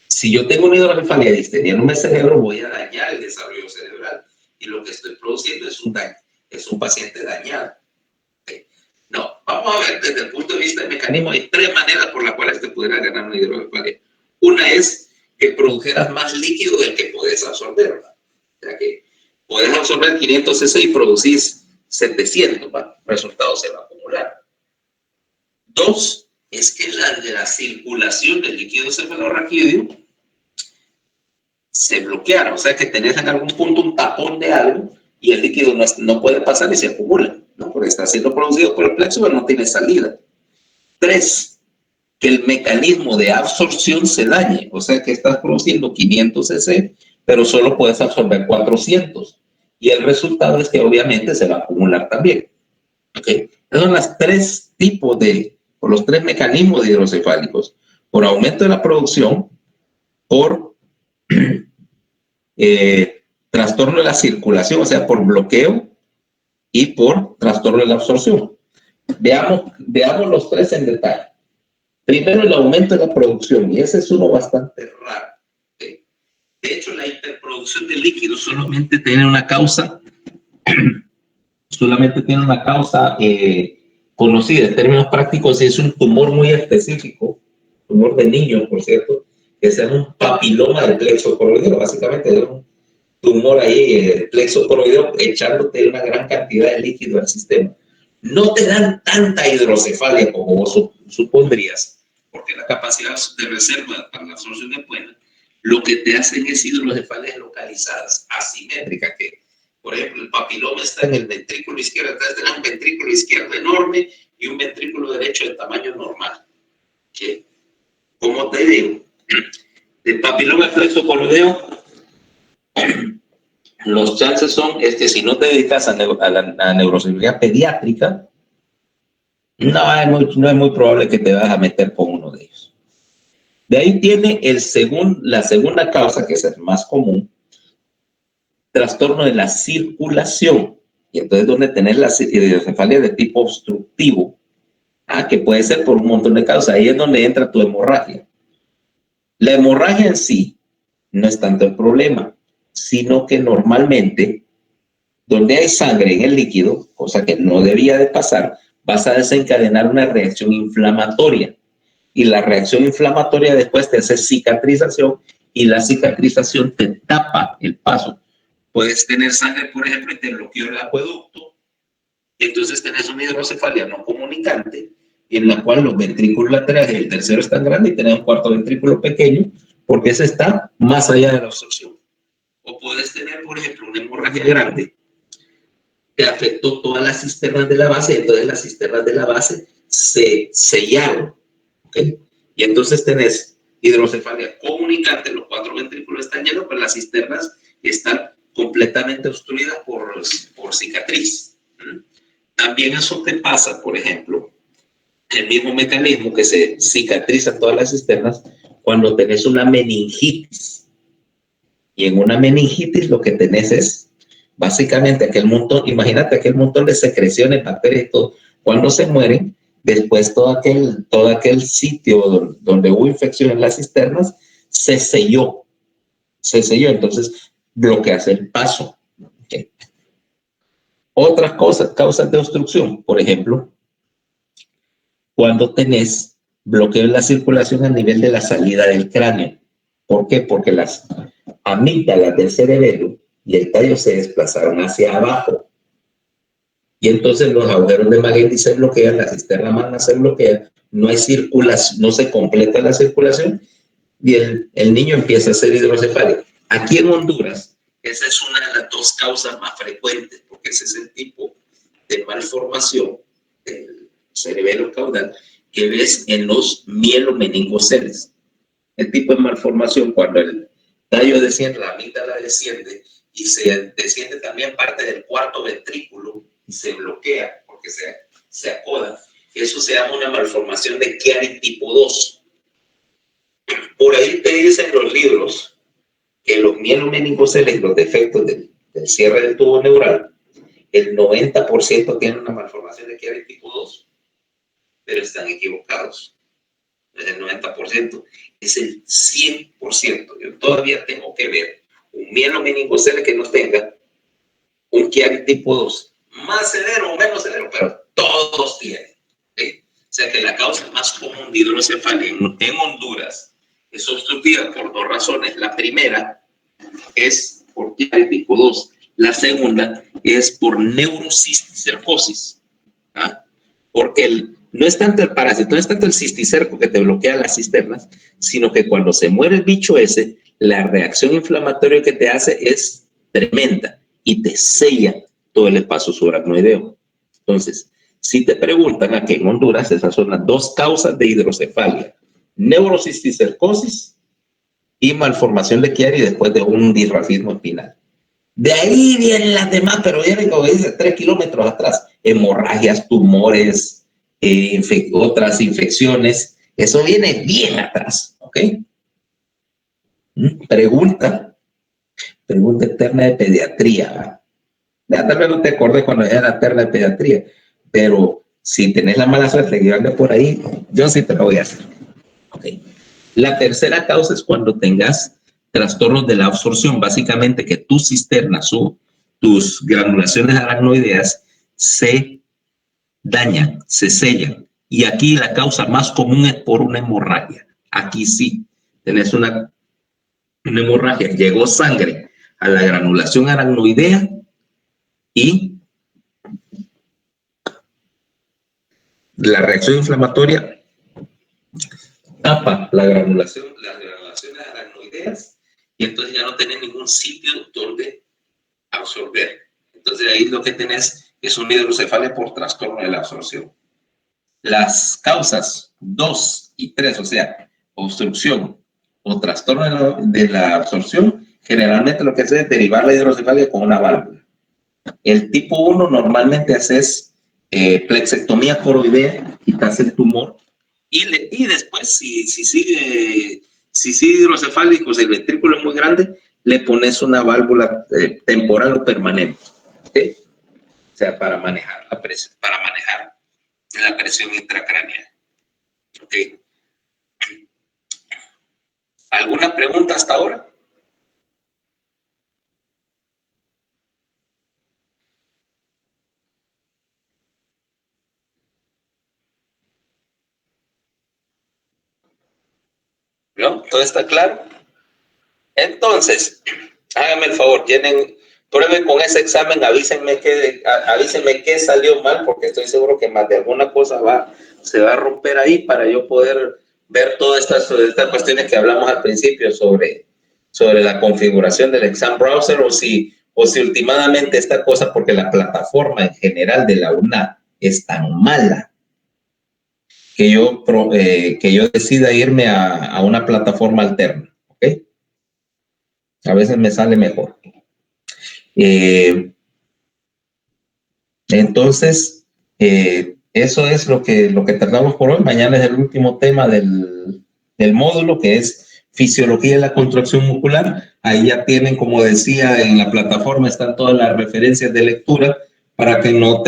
si yo tengo una hidrocefalia disteniéndome el cerebro, voy a dañar el desarrollo cerebral. Y lo que estoy produciendo es un daño, es un paciente dañado. ¿Okay? No, vamos a ver desde el punto de vista del mecanismo. Hay 3 maneras por las cuales te pudieras ganar una hidrocefalia. Una es que produjeras más líquido del que puedes absorber, ¿verdad? O sea que puedes absorber 500 cc y producís 700, ¿verdad? El resultado se va a acumular. 2 es que la circulación del líquido cefalorraquídeo se bloqueara, o sea que tenés en algún punto un tapón de algo y el líquido no puede pasar y se acumula, ¿no? Porque está siendo producido por el plexo, pero no tiene salida. 3, que el mecanismo de absorción se dañe, o sea que estás produciendo 500 cc, pero solo puedes absorber 400. Y el resultado es que obviamente se va a acumular también. ¿Okay? Esos son los 3 tipos o los 3 mecanismos de hidrocefálicos: por aumento de la producción, por trastorno de la circulación, o sea, por bloqueo, y por trastorno de la absorción. Veamos los 3 en detalle. Primero, el aumento de la producción, y ese es uno bastante raro. ¿Okay? De hecho, la hiperproducción de líquidos solamente tiene una causa conocida en términos prácticos, y es un tumor muy específico, tumor de niños, por cierto, que se llama un papiloma del plexo coroideo. Básicamente es un tumor ahí, el plexo coroideo, echándote una gran cantidad de líquido al sistema. No te dan tanta hidrocefalia como vos supondrías, porque la capacidad de reserva para la absorción es buena. Lo que te hacen es hidrocefalias localizadas, asimétricas, que, por ejemplo, el papiloma está en el ventrículo izquierdo, entonces tenés un ventrículo izquierdo enorme y un ventrículo derecho de tamaño normal. ¿Okay? Como te digo, el papiloma del plexo coroideo, los chances son es que si no te dedicas a la neurocirugía pediátrica, no es muy probable que te vas a meter con uno de ellos. De ahí tiene la segunda causa, que es el más común, trastorno de la circulación. Y entonces donde tenés la hidrocefalia de tipo obstructivo, que puede ser por un montón de causas. Ahí es donde entra tu hemorragia. La hemorragia en sí no es tanto el problema, sino que normalmente, donde hay sangre en el líquido, cosa que no debía de pasar, vas a desencadenar una reacción inflamatoria. Y la reacción inflamatoria después te hace cicatrización, y la cicatrización te tapa el paso. Puedes tener sangre, por ejemplo, y te bloqueó el acueducto, y entonces tenés una hidrocefalia no comunicante, en la cual los ventrículos laterales, el tercero es tan grande y tenés un cuarto ventrículo pequeño, porque ese está más allá de la obstrucción. O puedes tener, por ejemplo, una hemorragia grande que afectó todas las cisternas de la base, y entonces las cisternas de la base se sellaron. ¿Okay? Y entonces tenés hidrocefalia comunicante, los 4 ventrículos están llenos, pero las cisternas están completamente obstruidas por cicatriz. También eso te pasa, por ejemplo, el mismo mecanismo que se cicatrizan todas las cisternas cuando tenés una meningitis. Y en una meningitis lo que tenés es básicamente aquel montón, imagínate aquel montón de secreciones, bacterias y todo. Cuando se mueren, después todo aquel sitio donde hubo infección en las cisternas se selló, entonces bloqueas el paso. ¿Okay? Otras causas de obstrucción, por ejemplo, cuando tenés bloqueo de la circulación a nivel de la salida del cráneo. ¿Por qué? Porque las amígdalas del cerebelo y el tallo se desplazaron hacia abajo. Y entonces los agujeros de Magendie se bloquean, la cisterna magna se bloquea, no hay circulación, no se completa la circulación, y el niño empieza a ser hidrocefálico. Aquí en Honduras, esa es una de las 2 causas más frecuentes, porque ese es el tipo de malformación del cerebelo caudal que ves en los mielomeningoceles. El tipo de malformación cuando el tallo desciende, la amígdala desciende, y se desciende también parte del cuarto ventrículo y se bloquea porque se acoda. Eso se llama una malformación de Chiari tipo 2. Por ahí te dicen los libros que los mielomeningoceles, los defectos del cierre del tubo neural, el 90% tienen una malformación de Chiari tipo 2, pero están equivocados. es el 90%, es el 100%. Yo todavía tengo que ver un mielomeningocele que no tenga un Chiari tipo 2, más severo o menos severo, pero todos tienen. ¿Sí? O sea que la causa más común de hidrocefalia en Honduras es obstructiva por dos razones. La primera es por Chiari tipo 2. La segunda es por neurocisticercosis. ¿Ah? Porque no es tanto el parásito, no es tanto el cisticerco que te bloquea las cisternas, sino que cuando se muere el bicho ese, la reacción inflamatoria que te hace es tremenda y te sella todo el espacio subaracnoideo. Entonces, si te preguntan aquí en Honduras, esas son las dos causas de hidrocefalia: neurocisticercosis y malformación de Chiari después de un disrafismo espinal. De ahí vienen las demás, pero vienen, como dice, 3 kilómetros atrás. Hemorragias, tumores, otras infecciones. Eso viene bien atrás, ¿ok? Pregunta eterna de pediatría. Ya tal vez no te acordé cuando era eterna de pediatría, pero si tenés la mala suerte de que por ahí, yo sí te lo voy a hacer. ¿Ok? La tercera causa es cuando tengas trastornos de la absorción, básicamente que tus cisternas o tus granulaciones aracnoideas se dañan, se sellan. Y aquí la causa más común es por una hemorragia. Aquí sí, tenés una hemorragia, llegó sangre a la granulación aracnoidea y la reacción inflamatoria tapa las granulaciones aracnoideas y entonces ya no tenés ningún sitio donde absorber. Entonces ahí lo que tenés es una hidrocefalia por trastorno de la absorción. Las causas 2 y 3, o sea, obstrucción o trastorno de la absorción, generalmente lo que hace es derivar la hidrocefalia con una válvula. El tipo 1 normalmente haces plexectomía coroidea, quitas el tumor y después si sigue hidrocefálico, si el ventrículo es muy grande, le pones una válvula temporal o permanente. ¿Okay? O sea, para manejar la presión intracraneal. ¿Okay? ¿Alguna pregunta hasta ahora? ¿No? ¿Todo está claro? Entonces, háganme el favor, prueben con ese examen, avísenme qué salió mal, porque estoy seguro que más de alguna cosa se va a romper ahí para yo poder ver todas estas cuestiones que hablamos al principio sobre la configuración del exam browser o si últimamente esta cosa, porque la plataforma en general de la UNA es tan mala que yo decida irme a una plataforma alterna, ¿ok? A veces me sale mejor. Entonces, eso es lo que tratamos por hoy. Mañana es el último tema del módulo, que es fisiología de la contracción muscular. Ahí ya tienen, como decía, en la plataforma están todas las referencias de lectura para que no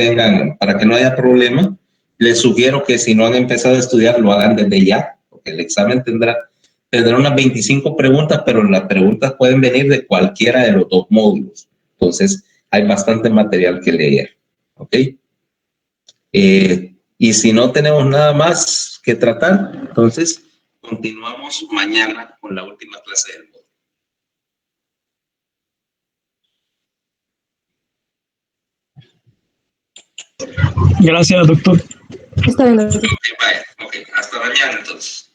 haya problema. Les sugiero que si no han empezado a estudiar, lo hagan desde ya, porque el examen tendrá unas 25 preguntas, pero las preguntas pueden venir de cualquiera de los dos módulos. Entonces, hay bastante material que leer. ¿Ok? Y si no tenemos nada más que tratar, entonces continuamos mañana con la última clase del módulo. Gracias, doctor. Está bien, doctor. Ok, hasta mañana entonces.